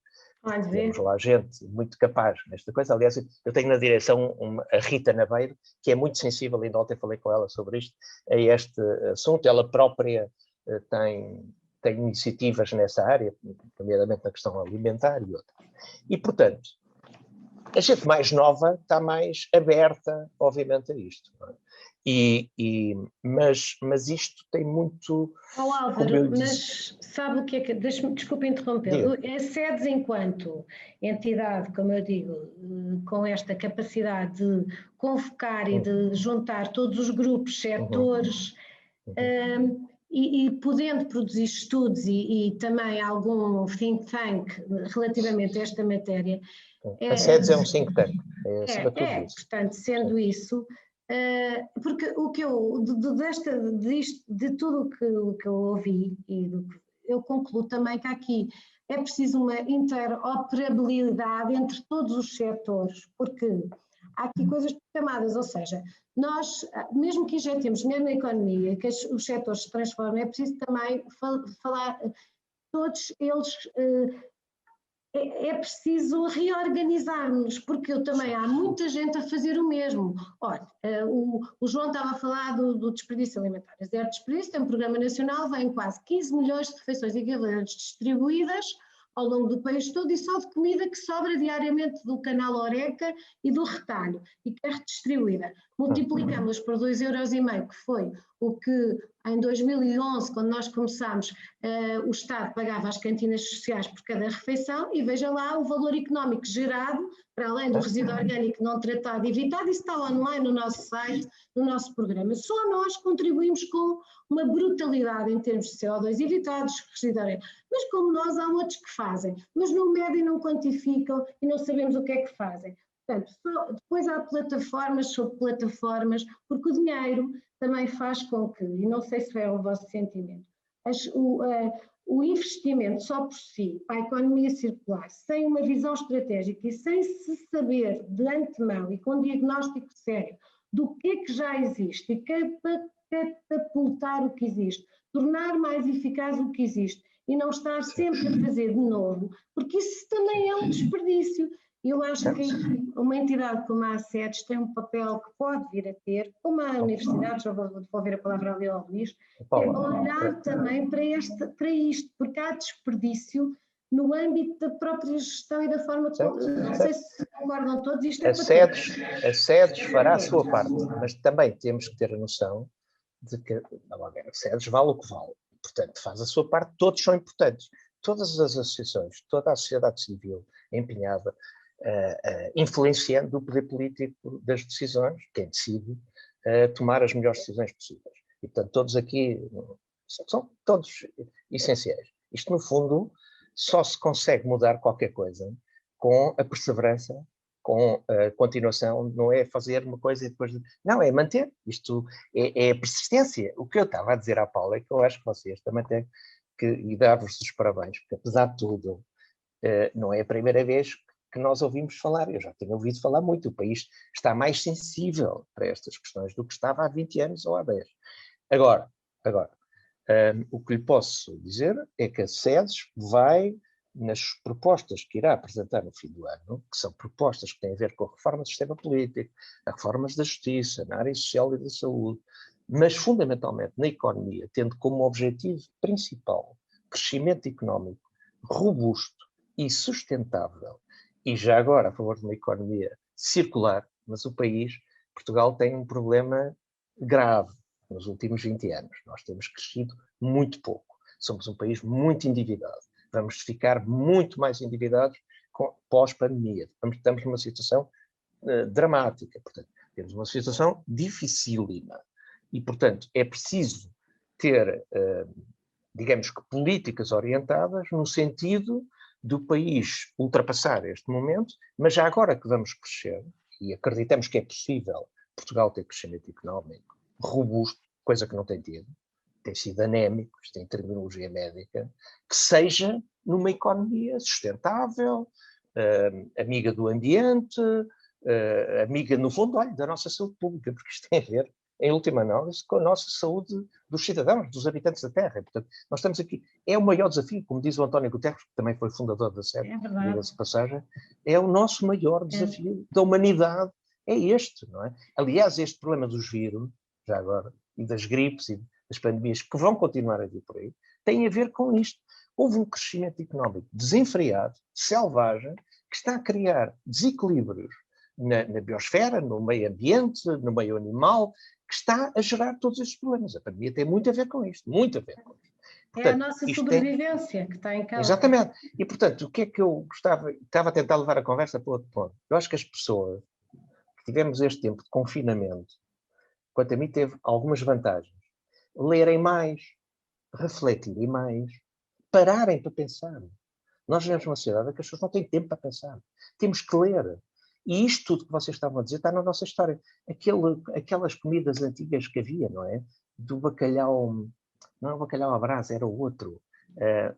Temos lá gente muito capaz nesta coisa. Aliás, eu tenho na direção a Rita Naveiro, que é muito sensível, ainda ontem falei com ela sobre isto, a este assunto. Ela própria tem iniciativas nessa área, nomeadamente na questão alimentar e outras. E, portanto, a gente mais nova está mais aberta, obviamente, a isto. Não é? Mas isto tem muito... Álvaro, mas sabe o que é que... Desculpe interromper. A SEDES, enquanto entidade, como eu digo, com esta capacidade de convocar e de juntar todos os grupos, setores, e podendo produzir estudos e também algum think tank relativamente a esta matéria... A SEDES é um think tank, acima de tudo isso. Portanto, sendo isso... porque o que eu, de tudo o que eu ouvi, eu concluo também que aqui é preciso uma interoperabilidade entre todos os setores, porque há aqui coisas camadas, ou seja, nós, mesmo que injetemos dinheiro na economia, que os setores se transformem, é preciso também falar, todos eles... É preciso reorganizar-nos, porque há muita gente a fazer o mesmo. Olha, o João estava a falar do desperdício alimentar. A Zero Desperdício tem um programa nacional, vem quase 15 milhões de refeições equivalentes distribuídas ao longo do país todo e só de comida que sobra diariamente do canal Horeca e do retalho e que é redistribuída. Multiplicamos por 2,5 €, que foi o que em 2011, quando nós começámos, o Estado pagava às cantinas sociais por cada refeição e veja lá o valor económico gerado, para além do resíduo orgânico não tratado e evitado, isso está online no nosso site, no nosso programa. Só nós contribuímos com uma brutalidade em termos de CO2 evitados, resíduo orgânico. Mas como nós, há outros que fazem, mas não medem, não quantificam e não sabemos o que é que fazem. Portanto, depois há plataformas sobre plataformas, porque o dinheiro também faz com que, e não sei se é o vosso sentimento, o investimento só por si, para a economia circular, sem uma visão estratégica e sem se saber de antemão e com um diagnóstico sério do que é que já existe e catapultar o que existe, tornar mais eficaz o que existe e não estar sempre a fazer de novo, porque isso também é um desperdício. Eu acho que uma entidade como a SEDES tem um papel que pode vir a ter, como a universidade, já vou devolver a palavra ali ao Luís, é olhar também para isto, porque há desperdício no âmbito da própria gestão e da forma como, não sei se concordam todos, isto é a SEDES fará a sua parte, mas também temos que ter a noção de que a SEDES vale o que vale, portanto faz a sua parte, todos são importantes, todas as associações, toda a sociedade civil empenhada, influenciando o poder político das decisões, quem decide tomar as melhores decisões possíveis. E, portanto, todos aqui são todos essenciais. Isto, no fundo, só se consegue mudar qualquer coisa com a perseverança, com a continuação, não é fazer uma coisa e depois... Não, é manter. Isto é a persistência. O que eu estava a dizer à Paula é que eu acho que vocês também têm que, e dar-vos os parabéns, porque apesar de tudo, não é a primeira vez que nós ouvimos falar, eu já tenho ouvido falar muito, o país está mais sensível para estas questões do que estava há 20 anos ou há 10. Agora, o que lhe posso dizer é que a SEDES vai, nas propostas que irá apresentar no fim do ano, que são propostas que têm a ver com a reforma do sistema político, as reformas da justiça, na área social e da saúde, mas fundamentalmente na economia, tendo como objetivo principal crescimento económico robusto e sustentável, e já agora a favor de uma economia circular, mas o país, Portugal, tem um problema grave nos últimos 20 anos. Nós temos crescido muito pouco. Somos um país muito endividado. Vamos ficar muito mais endividados pós-pandemia. Estamos numa situação dramática. Portanto, temos uma situação dificílima. E, portanto, é preciso ter, digamos que, políticas orientadas no sentido do país ultrapassar este momento, mas já agora que vamos crescer, e acreditamos que é possível Portugal ter crescimento económico robusto, coisa que não tem tido, tem sido anémico, isto em terminologia médica, que seja numa economia sustentável, amiga do ambiente, amiga, no fundo, olha, da nossa saúde pública, porque isto tem a ver, em última análise, com a nossa saúde dos cidadãos, dos habitantes da Terra. Portanto, nós estamos aqui, é o maior desafio, como diz o António Guterres, que também foi fundador da SEDES, diga-se passagem, é o nosso maior desafio da humanidade, é este, não é? Aliás, este problema dos vírus, já agora, e das gripes e das pandemias que vão continuar a vir por aí, tem a ver com isto. Houve um crescimento económico desenfreado, selvagem, que está a criar desequilíbrios na biosfera, no meio ambiente, no meio animal, que está a gerar todos estes problemas. A pandemia tem muito a ver com isto, muito a ver com isto. Portanto, é a nossa sobrevivência que está em causa. Exatamente. E, portanto, o que é que eu estava a tentar levar a conversa para outro ponto? Eu acho que as pessoas que tivemos este tempo de confinamento, quanto a mim, teve algumas vantagens. Lerem mais, refletirem mais, pararem para pensar. Nós vivemos numa sociedade em que as pessoas não têm tempo para pensar. Temos que ler. E isto tudo que vocês estavam a dizer está na nossa história. Aquelas comidas antigas que havia, não é? Do bacalhau, não era o bacalhau à brasa, era o outro.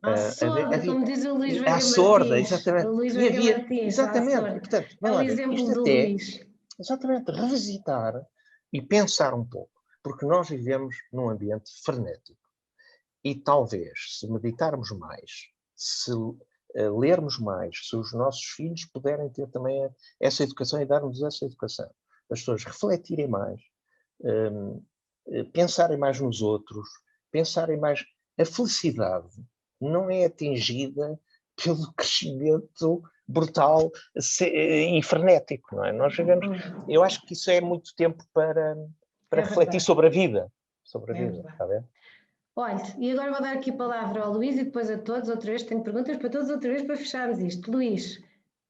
A sorda, como diz o Luís Veiga Martins. A sorda, exatamente. O Luís Veiga Martins, exatamente. Portanto, é o exemplo do Luís. Exatamente, revisitar e pensar um pouco. Porque nós vivemos num ambiente frenético. E talvez, se meditarmos mais, se lermos mais, se os nossos filhos puderem ter também essa educação e dar-nos essa educação, as pessoas refletirem mais, pensarem mais nos outros, pensarem mais. A felicidade não é atingida pelo crescimento brutal e frenético, não é? Nós vivemos, eu acho que isso é muito tempo para refletir sobre a vida. Sobre a vida, está bem? Olha, e agora vou dar aqui a palavra ao Luís e depois a todos, outra vez, tenho perguntas para todos outra vez para fecharmos isto. Luís,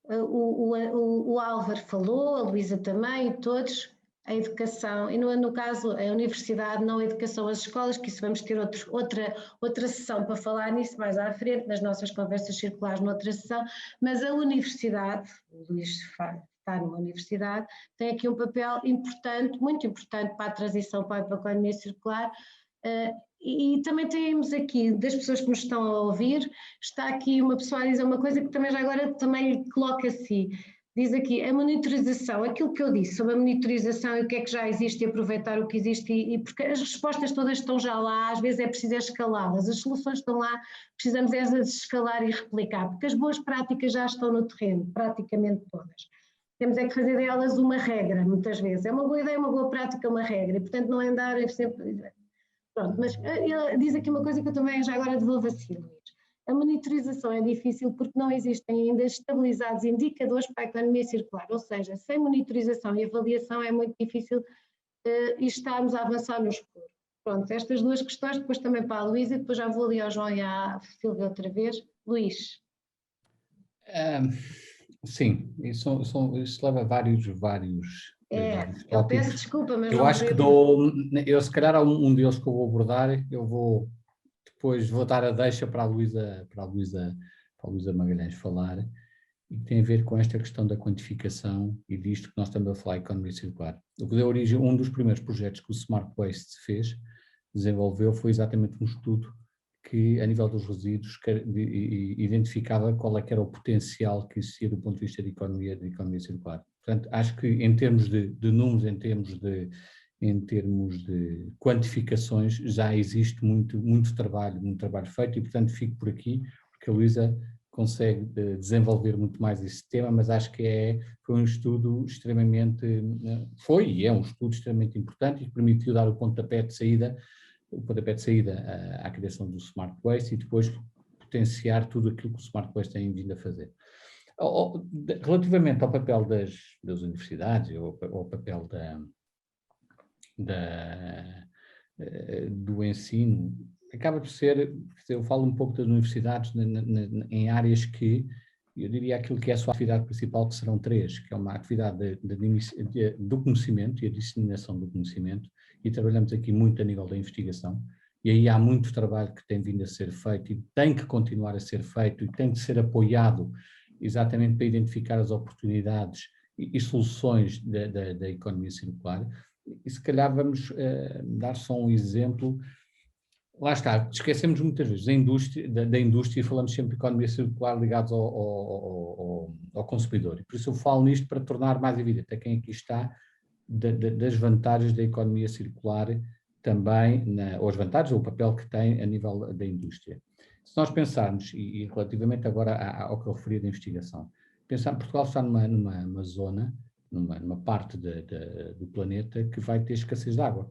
o Álvaro falou, a Luísa também, todos, a educação, e no caso a universidade, não a educação, as escolas, que isso vamos ter outra sessão para falar nisso mais à frente, nas nossas conversas circulares noutra sessão, mas a universidade, o Luís está numa universidade, tem aqui um papel importante, muito importante para a transição para a economia circular. E também temos aqui, das pessoas que nos estão a ouvir, está aqui uma pessoa a dizer uma coisa que também já agora também lhe coloca assim, diz aqui, a monitorização, aquilo que eu disse sobre a monitorização e o que é que já existe e aproveitar o que existe, e porque as respostas todas estão já lá, às vezes é preciso escalá-las, as soluções estão lá, precisamos é de escalar e replicar, porque as boas práticas já estão no terreno, praticamente todas. Temos é que fazer delas uma regra, muitas vezes, é uma boa ideia, uma boa prática, uma regra, e portanto não é andar sempre... Pronto, mas ele diz aqui uma coisa que eu também já agora devolvo assim, Luís. A monitorização é difícil porque não existem ainda estabilizados indicadores para a economia circular, ou seja, sem monitorização e avaliação é muito difícil e estarmos a avançar no escuro. Pronto, estas duas questões, depois também para a Luísa, e depois já vou ali ao João e à Silvia outra vez. Luís. Sim, isso leva a vários Eu tópicos. peço desculpa, mas eu acho que eu se calhar um deles que eu vou abordar, depois vou dar a deixa para a Luísa Magalhães falar, e que tem a ver com esta questão da quantificação e disto que nós estamos a falar, economia circular. O que deu origem, um dos primeiros projetos que o Smart Waste desenvolveu, foi exatamente um estudo que, a nível dos resíduos, identificava qual é que era o potencial que existia do ponto de vista de economia circular. Portanto, acho que em termos de números, em termos de quantificações, já existe muito trabalho feito, e portanto fico por aqui, porque a Luísa consegue desenvolver muito mais esse tema, mas acho que foi um estudo extremamente, é um estudo extremamente importante e que permitiu dar o pontapé de saída à criação do Smart Waste e depois potenciar tudo aquilo que o Smart Waste tem vindo a fazer. Relativamente ao papel das universidades, ou ao papel do ensino, acaba por ser, eu falo um pouco das universidades em áreas que, eu diria aquilo que é a sua atividade principal, que serão três, que é uma atividade do conhecimento e a disseminação do conhecimento, e trabalhamos aqui muito a nível da investigação, e aí há muito trabalho que tem vindo a ser feito e tem que continuar a ser feito e tem que ser apoiado exatamente para identificar as oportunidades e soluções da economia circular. E se calhar vamos dar só um exemplo. Lá está, esquecemos muitas vezes da indústria e falamos sempre de economia circular ligados ao consumidor. E por isso eu falo nisto para tornar mais evidente a quem aqui está das vantagens da economia circular também, ou as vantagens ou o papel que tem a nível da indústria. Se nós pensarmos, e relativamente agora ao que eu referi da investigação, Portugal está numa zona, numa parte do planeta que vai ter escassez de água.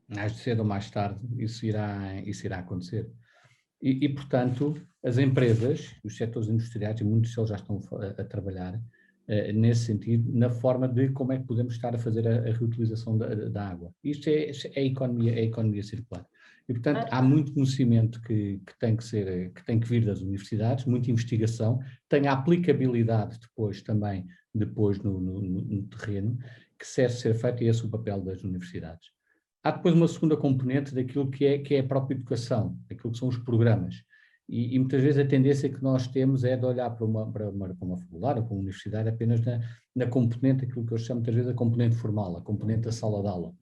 Mais cedo ou mais tarde isso irá acontecer. E, portanto, as empresas, os setores industriais, e muitos deles já estão a trabalhar nesse sentido, na forma de como é que podemos estar a fazer a reutilização da água. Isto é a economia circular. E, portanto, há muito conhecimento que tem que vir das universidades, muita investigação, tem a aplicabilidade depois no terreno, que serve ser feito, e esse é o papel das universidades. Há depois uma segunda componente daquilo que é a própria educação, aquilo que são os programas. E muitas vezes a tendência que nós temos é de olhar para uma faculdade ou para uma universidade apenas na componente, aquilo que eu chamo muitas vezes a componente formal, a componente da sala de aula.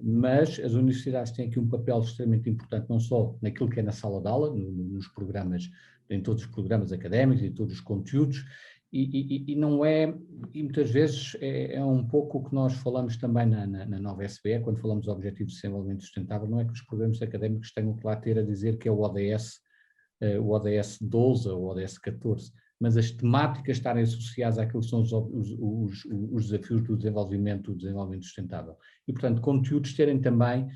Mas as universidades têm aqui um papel extremamente importante, não só naquilo que é na sala de aula, nos programas, em todos os programas académicos e todos os conteúdos, e não é, e muitas vezes é um pouco o que nós falamos também na nova SBE, quando falamos de Objetivos de Desenvolvimento Sustentável, não é que os programas académicos tenham que lá ter a dizer que é o ODS 12 ou o ODS 14, mas as temáticas estarem associadas àquilo que são os desafios do desenvolvimento sustentável. E, portanto, conteúdos terem também,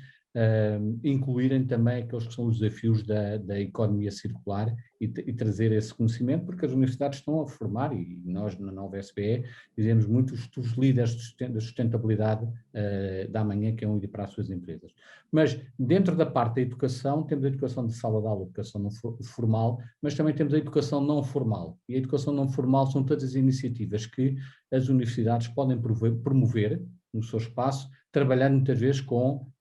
incluírem também aqueles que são os desafios da economia circular e trazer esse conhecimento, porque as universidades estão a formar, e nós na nova SBE dizemos muito os líderes da sustentabilidade da manhã, que é ir para as suas empresas. Mas dentro da parte da educação, temos a educação de sala de aula, a educação não formal, mas também temos a educação não formal. E a educação não formal são todas as iniciativas que as universidades podem promover no seu espaço, trabalhando muitas vezes com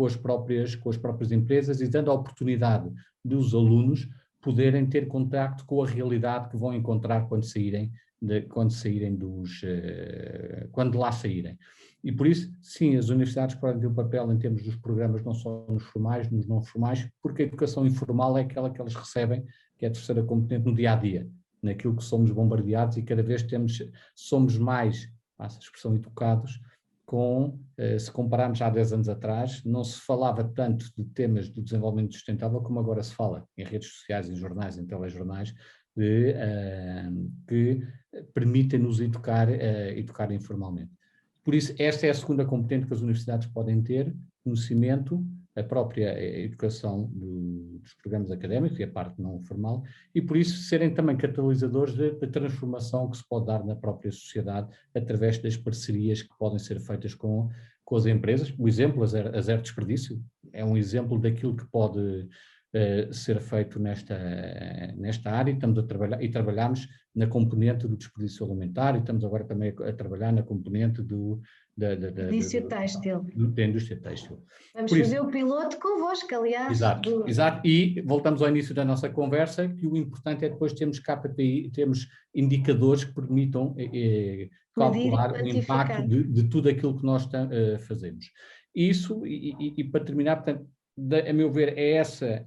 as próprias empresas e dando a oportunidade dos alunos poderem ter contacto com a realidade que vão encontrar quando de lá saírem. E por isso, sim, as universidades podem ter um papel em termos dos programas, não só nos formais, nos não formais, porque a educação informal é aquela que elas recebem, que é a terceira componente no dia-a-dia, naquilo que somos bombardeados, e cada vez somos mais, passa a expressão, educados, se compararmos há 10 anos atrás, não se falava tanto de temas do desenvolvimento sustentável como agora se fala, em redes sociais, em jornais, em telejornais, que permitem-nos educar informalmente. Por isso, esta é a segunda competente que as universidades podem ter, conhecimento, a própria educação dos programas académicos e a parte não formal, e por isso serem também catalisadores da transformação que se pode dar na própria sociedade através das parcerias que podem ser feitas com as empresas. Por exemplo, a Zero Desperdício é um exemplo daquilo que pode ser feito nesta área. Estamos a trabalhar e trabalhamos na componente do desperdício alimentar e estamos agora também a trabalhar na componente da indústria têxtil. Vamos fazer o piloto convosco, aliás. Exato. E voltamos ao início da nossa conversa, que o importante é depois termos KPI, temos indicadores que permitam calcular o impacto de tudo aquilo que nós fazemos. Isso, e para terminar, portanto, a meu ver, é essa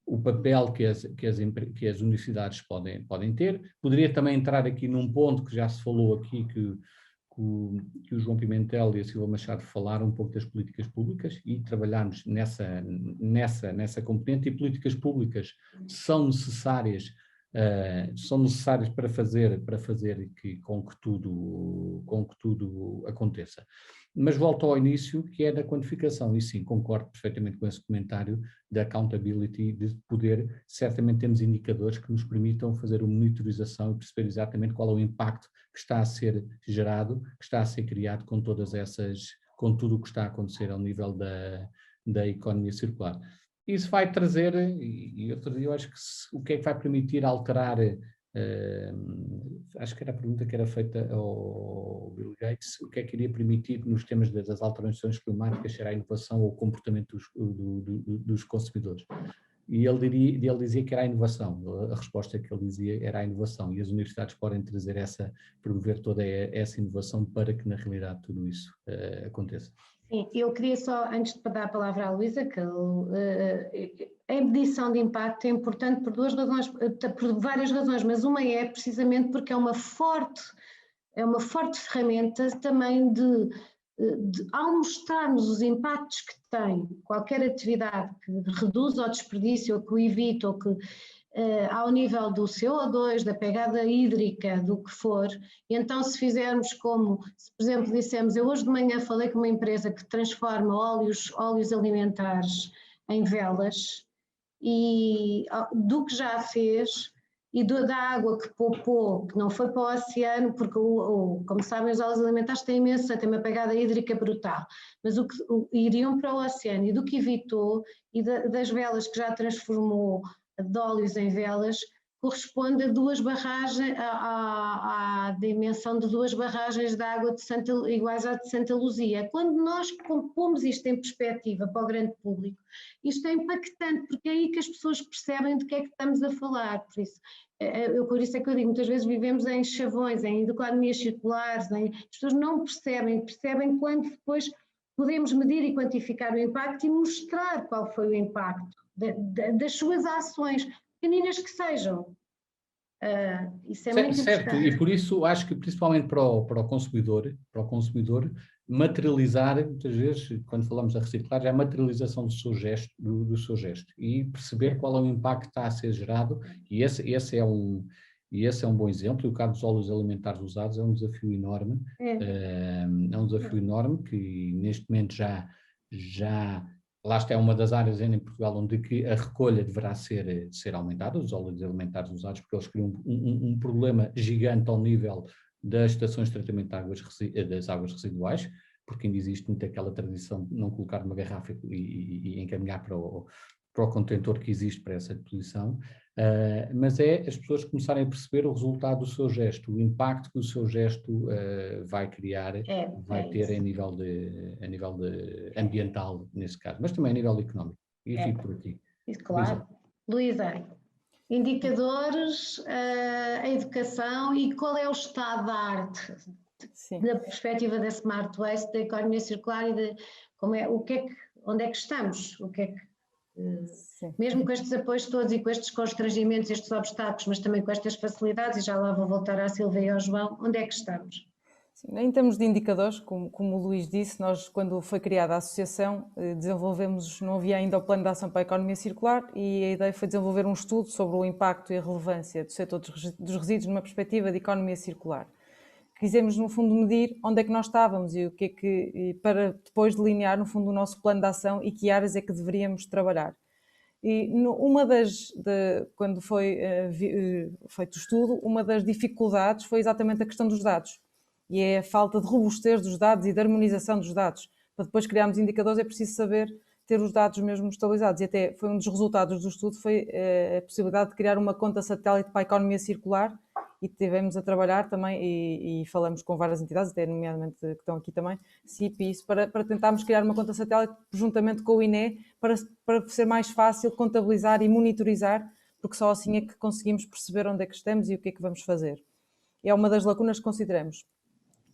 o papel que as universidades podem ter. Poderia também entrar aqui num ponto que já se falou aqui, que o João Pimentel e a Silva Machado falaram um pouco das políticas públicas e trabalharmos nessa componente, e políticas públicas são necessárias para fazer com que tudo aconteça. Mas volto ao início, que é da quantificação, e sim, concordo perfeitamente com esse comentário da accountability, de poder, certamente temos indicadores que nos permitam fazer uma monitorização e perceber exatamente qual é o impacto que está a ser gerado, que está a ser criado com tudo o que está a acontecer ao nível da economia circular. Isso vai trazer, e outro dia eu acho que o que é que vai permitir alterar, acho que era a pergunta que era feita ao Bill Gates, o que é que iria permitir nos temas das alterações climáticas, será a inovação ou o comportamento dos consumidores? E ele dizia que era a inovação, a resposta que ele dizia era a inovação, e as universidades podem promover toda essa inovação para que na realidade tudo isso aconteça. Sim, eu queria só, antes de dar a palavra à Luísa, que a medição de impacto é importante por várias razões, mas uma é precisamente porque é uma forte ferramenta também ao mostrarmos os impactos que tem qualquer atividade que reduza o desperdício, ou que o evite, ou que ao nível do CO2, da pegada hídrica, do que for, e então se fizermos como, se por exemplo dissemos, eu hoje de manhã falei com uma empresa que transforma óleos alimentares em velas, e do que já fez, e da água que poupou, que não foi para o oceano, porque como sabem os óleos alimentares têm uma pegada hídrica brutal, mas iriam para o oceano, e do que evitou, e das velas que já transformou de óleos em velas, corresponde a duas barragens, à dimensão de duas barragens de água iguais à de Santa Luzia. Quando nós pomos isto em perspectiva para o grande público, isto é impactante, porque é aí que as pessoas percebem de que é que estamos a falar. Por isso é que eu digo, muitas vezes vivemos em chavões, em economias circulares, as pessoas não percebem quando depois podemos medir e quantificar o impacto e mostrar qual foi o impacto das suas ações, pequeninas que sejam. Isso é muito certo, importante. E por isso acho que principalmente para o consumidor, materializar, muitas vezes, quando falamos da reciclagem, é a materialização do seu gesto e perceber qual é o impacto que está a ser gerado, e esse é um bom exemplo. E o caso dos óleos alimentares usados é um desafio enorme, é um desafio enorme que neste momento já lá está, é uma das áreas em Portugal onde que a recolha deverá ser aumentada, os óleos alimentares usados, porque eles criam um problema gigante ao nível das estações de tratamento das águas residuais, porque ainda existe muito aquela tradição de não colocar numa garrafa e encaminhar para o contentor que existe para essa deposição, mas é as pessoas começarem a perceber o resultado do seu gesto, o impacto que o seu gesto vai criar, vai ter a nível de ambiental, nesse caso, mas também a nível económico. E fico por aqui. Claro. Luísa, indicadores, a educação e qual é o estado da arte, da perspectiva da Smart Waste, da economia circular e de onde é que estamos, mesmo com estes apoios todos e com estes constrangimentos, estes obstáculos, mas também com estas facilidades, e já lá vou voltar à Silvia e ao João, onde é que estamos? Sim, em termos de indicadores, como o Luís disse, nós quando foi criada a associação não havia ainda o plano de ação para a economia circular, e a ideia foi desenvolver um estudo sobre o impacto e a relevância do setor dos resíduos numa perspectiva de economia circular, quisemos, no fundo, medir onde é que nós estávamos e o que é e para depois delinear, no fundo, o nosso plano de ação e que áreas é que deveríamos trabalhar. E quando foi feito o estudo, uma das dificuldades foi exatamente a questão dos dados. E é a falta de robustez dos dados e de harmonização dos dados. Para depois criarmos indicadores é preciso saber ter os dados mesmo estabilizados. E até foi um dos resultados do estudo, foi a possibilidade de criar uma conta satélite para a economia circular, e tivemos a trabalhar também e falamos com várias entidades, até nomeadamente que estão aqui também, CIP e isso, para tentarmos criar uma conta satélite juntamente com o INE para ser mais fácil contabilizar e monitorizar, porque só assim é que conseguimos perceber onde é que estamos e o que é que vamos fazer. É uma das lacunas que consideramos.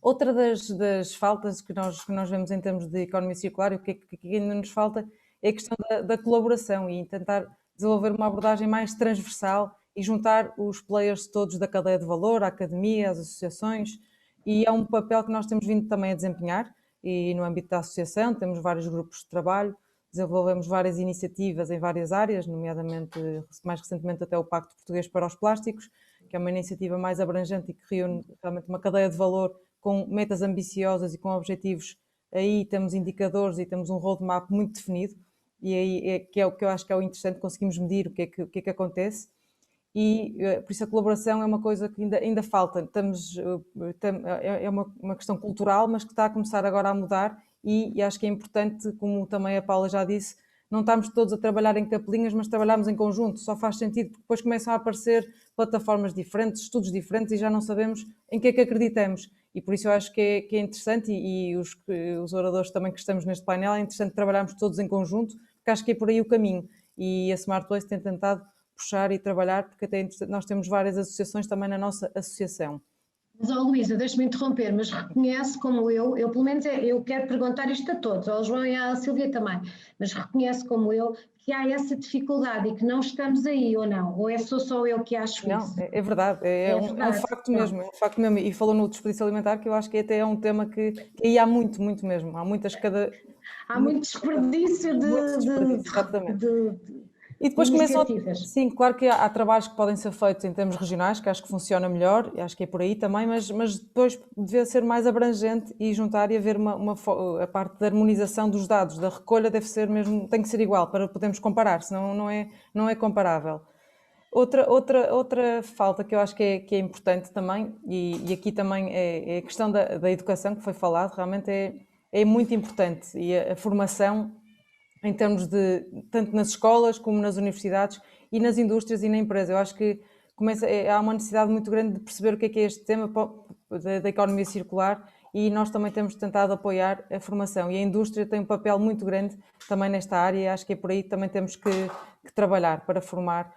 Outra das faltas que nós vemos em termos de economia circular e o que ainda nos falta é a questão da colaboração e tentar desenvolver uma abordagem mais transversal e juntar os players todos da cadeia de valor, a academia, as associações, e é um papel que nós temos vindo também a desempenhar, e no âmbito da associação temos vários grupos de trabalho, desenvolvemos várias iniciativas em várias áreas, nomeadamente, mais recentemente, até o Pacto Português para os Plásticos, que é uma iniciativa mais abrangente e que reúne realmente uma cadeia de valor com metas ambiciosas e com objetivos. Aí temos indicadores e temos um roadmap muito definido, e aí que é o que eu acho que é o interessante, conseguimos medir o que é que acontece. E por isso a colaboração é uma coisa que ainda falta. É uma questão cultural, mas que está a começar agora a mudar e acho que é importante, como também a Paula já disse, não estamos todos a trabalhar em capelinhas, mas trabalhamos em conjunto. Só faz sentido porque depois começam a aparecer plataformas diferentes, estudos diferentes e já não sabemos em que é que acreditamos. E por isso eu acho que é interessante e os oradores também que estamos neste painel, é interessante trabalharmos todos em conjunto, porque acho que é por aí o caminho. E a Smart Waste tem tentado puxar e trabalhar, porque até nós temos várias associações também na nossa associação. Mas, Luísa, deixa-me interromper, mas reconhece como eu pelo menos eu quero perguntar isto a todos, ao João e à Sílvia também, mas reconhece como eu que há essa dificuldade e que não estamos aí, ou não? Ou é só eu que acho não, isso? É verdade, é um facto mesmo, é um facto mesmo. E falou no desperdício alimentar, que eu acho que até é um tema que aí há muito mesmo, há muitas Há muito desperdício e depois começam, sim, claro que há trabalhos que podem ser feitos em termos regionais, que acho que funciona melhor, e acho que é por aí também, mas depois devia ser mais abrangente e juntar e haver a parte da harmonização dos dados, da recolha deve ser mesmo, tem que ser igual para podermos comparar, senão não é comparável. Outra falta que eu acho que é importante também, e aqui também é a questão da educação que foi falado, realmente é muito importante, e a formação em termos tanto nas escolas como nas universidades e nas indústrias e na empresa. Eu acho que há uma necessidade muito grande de perceber o que é este tema da economia circular e nós também temos tentado apoiar a formação. E a indústria tem um papel muito grande também nesta área e acho que é por aí que também temos que trabalhar para formar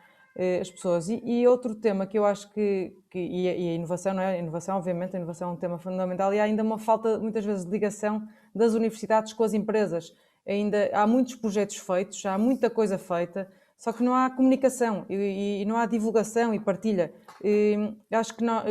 as pessoas. E outro tema que eu acho e a inovação, não é? A inovação, obviamente, a inovação é um tema fundamental e há ainda uma falta, muitas vezes, de ligação das universidades com as empresas. Ainda há muitos projetos feitos, já há muita coisa feita, só que não há comunicação e não há divulgação e partilha. Acho que há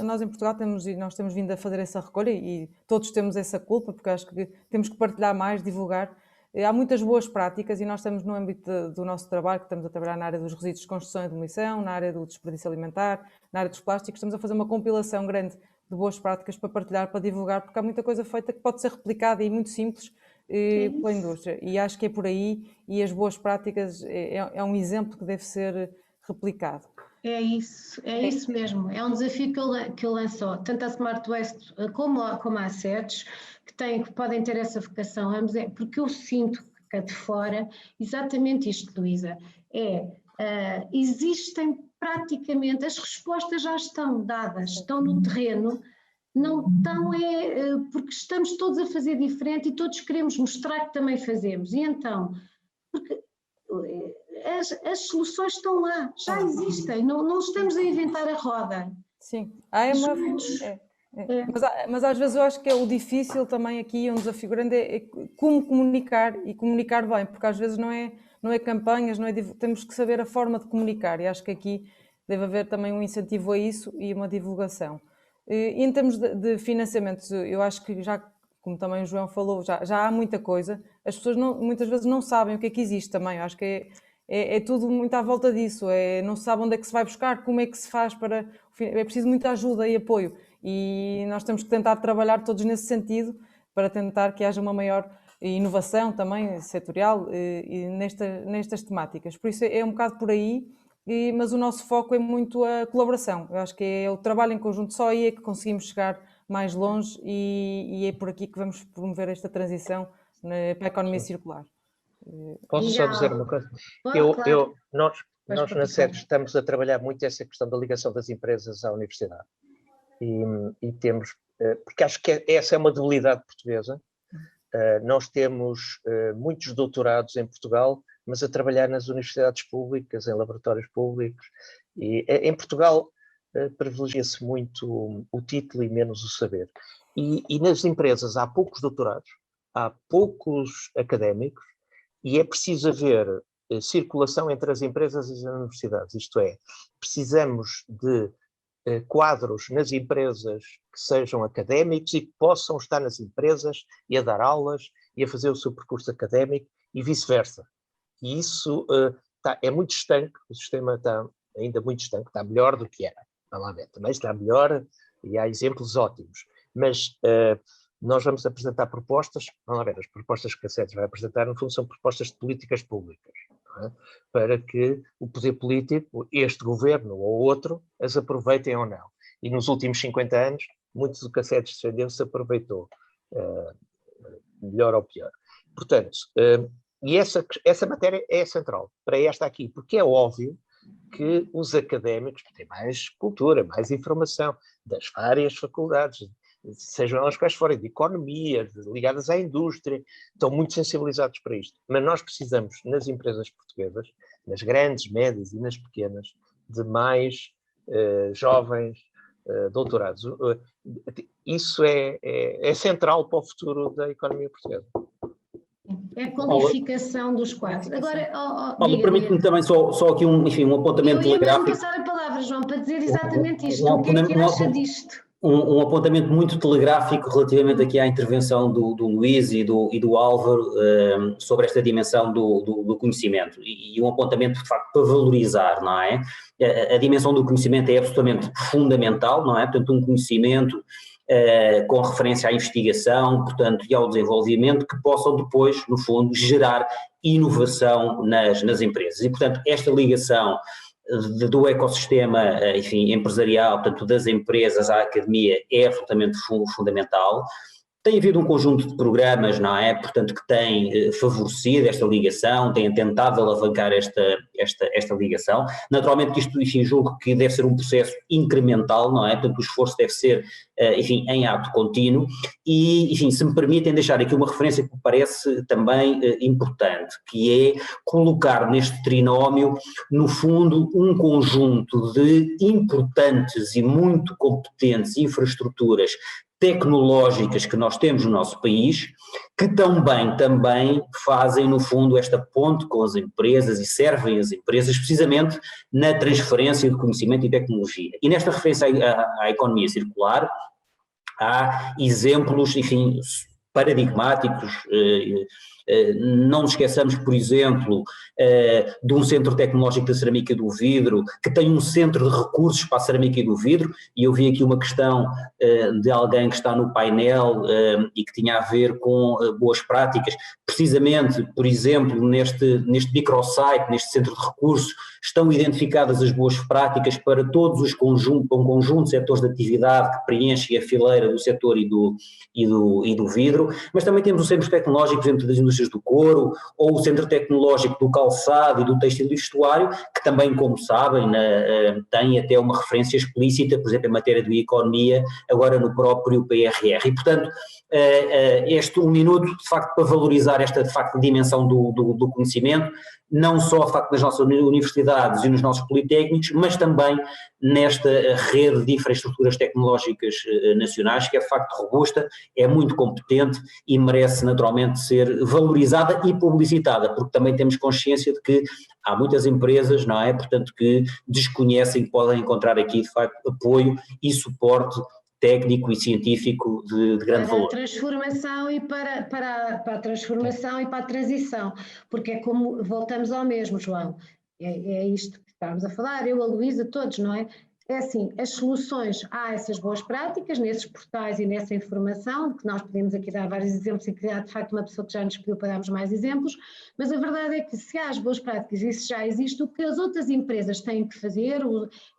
nós em Portugal nós temos vindo a fazer essa recolha e todos temos essa culpa, porque acho que temos que partilhar mais, divulgar. Há muitas boas práticas e nós estamos no âmbito do nosso trabalho, que estamos a trabalhar na área dos resíduos de construção e demolição, na área do desperdício alimentar, na área dos plásticos, estamos a fazer uma compilação grande de boas práticas para partilhar, para divulgar, porque há muita coisa feita que pode ser replicada e muito simples pela indústria. E acho que é por aí, e as boas práticas é um exemplo que deve ser replicado. É isso mesmo. É um desafio que eu lançou, tanto a Smart Waste como a SEDES, que podem ter essa vocação, porque eu sinto que cá de fora, exatamente isto, Luísa, existem praticamente, as respostas já estão dadas, estão no terreno, não estão porque estamos todos a fazer diferente e todos queremos mostrar que também fazemos, e então, porque as soluções estão lá, já existem, não estamos a inventar a roda. Sim, mas às vezes eu acho que é o difícil também aqui, um desafio grande é como comunicar e comunicar bem, porque às vezes não é campanhas, temos que saber a forma de comunicar e acho que aqui deve haver também um incentivo a isso e uma divulgação. E em termos de financiamento, eu acho que já, como também o João falou, já há muita coisa, as pessoas muitas vezes não sabem o que é que existe também, eu acho que é tudo muito à volta disso, não se sabe onde é que se vai buscar, como é que se faz é preciso muita ajuda e apoio, e nós temos que tentar trabalhar todos nesse sentido para tentar que haja uma maior inovação também setorial nestas temáticas. Por isso é um bocado por aí, mas o nosso foco é muito a colaboração. Eu acho que é o trabalho em conjunto, só aí é que conseguimos chegar mais longe, e é por aqui que vamos promover esta transição para a economia circular. Posso só dizer uma coisa? Claro. Nós na SEDES estamos a trabalhar muito essa questão da ligação das empresas à universidade. E temos, porque acho que essa é uma debilidade portuguesa. Nós temos muitos doutorados em Portugal, mas a trabalhar nas universidades públicas, em laboratórios públicos. E em Portugal privilegia-se muito o título e menos o saber. E nas empresas há poucos doutorados, há poucos académicos, e é preciso haver circulação entre as empresas e as universidades. Isto é, precisamos de quadros nas empresas que sejam académicos e que possam estar nas empresas e a dar aulas e a fazer o seu percurso académico e vice-versa. E isso é muito estanque, o sistema está ainda muito estanque, está melhor do que era. Vamos lá ver, também está melhor e há exemplos ótimos. Mas nós vamos apresentar propostas, vamos lá ver, as propostas que a SEDES vai apresentar no fundo são propostas de políticas públicas, não é? Para que o poder político, este governo ou outro, as aproveitem ou não. E nos últimos 50 anos, muito do que a SEDES defendeu se aproveitou, melhor ou pior. Portanto, e essa matéria é central para esta aqui, porque é óbvio que os académicos têm mais cultura, mais informação das várias faculdades, sejam elas quais forem, de economia, ligadas à indústria, estão muito sensibilizados para isto. Mas nós precisamos, nas empresas portuguesas, nas grandes, médias e nas pequenas, de mais jovens doutorados. Isso é central para o futuro da economia portuguesa. É a qualificação dos quadros. Agora, permite-me também só aqui um apontamento telegráfico. Eu ia mesmo passar a palavra, João, para dizer exatamente isto. O que é que acha disto? Um apontamento muito telegráfico relativamente aqui à intervenção do Luís e do Álvaro sobre esta dimensão do conhecimento, e um apontamento de facto para valorizar, não é? A dimensão do conhecimento é absolutamente fundamental, não é? Portanto, um conhecimento com referência à investigação, portanto, e ao desenvolvimento, que possam depois, no fundo, gerar inovação nas empresas. E, portanto, esta ligação do ecossistema, enfim, empresarial, portanto, das empresas à academia, é absolutamente fundamental. Tem havido um conjunto de programas, não é? Portanto, que têm favorecido esta ligação, têm tentado alavancar esta ligação. Naturalmente que isto, enfim, julgo que deve ser um processo incremental, não é? Portanto, o esforço deve ser, enfim, em ato contínuo e, enfim, se me permitem deixar aqui uma referência que me parece também importante, que é colocar neste trinómio, no fundo, um conjunto de importantes e muito competentes infraestruturas tecnológicas que nós temos no nosso país, que também fazem, no fundo, esta ponte com as empresas e servem as empresas precisamente na transferência de conhecimento e tecnologia. E nesta referência à economia circular, há exemplos, enfim, paradigmáticos. Não nos esqueçamos, por exemplo, de um centro tecnológico da cerâmica e do vidro, que tem um centro de recursos para a cerâmica e do vidro, e eu vi aqui uma questão de alguém que está no painel e que tinha a ver com boas práticas. Precisamente, por exemplo, neste microsite, neste centro de recursos, estão identificadas as boas práticas para todos os conjunto de setores de atividade que preenchem a fileira do setor e do vidro, mas também temos o centro tecnológico, por exemplo, das indústrias do couro, ou o centro tecnológico do calçado e do têxtil e vestuário, que também, como sabem, tem até uma referência explícita, por exemplo, em matéria de economia, agora no próprio PRR. E, portanto, este um minuto, de facto, para valorizar esta, de facto, dimensão do conhecimento, não só, de facto, nas nossas universidades e nos nossos politécnicos, mas também nesta rede de infraestruturas tecnológicas nacionais, que é, de facto, robusta, é muito competente e merece, naturalmente, ser valorizada e publicitada, porque também temos consciência de que há muitas empresas, não é? Portanto, que desconhecem que podem encontrar aqui, de facto, apoio e suporte técnico e científico de grande valor. Para a transformação e para a transformação e para a transição, porque é como, voltamos ao mesmo, João, é isto que estamos a falar, eu, a Luísa, todos, não é? É assim, as soluções, há essas boas práticas nesses portais e nessa informação, que nós podemos aqui dar vários exemplos e que há de facto uma pessoa que já nos pediu para darmos mais exemplos, mas a verdade é que se há as boas práticas e isso já existe, o que as outras empresas têm que fazer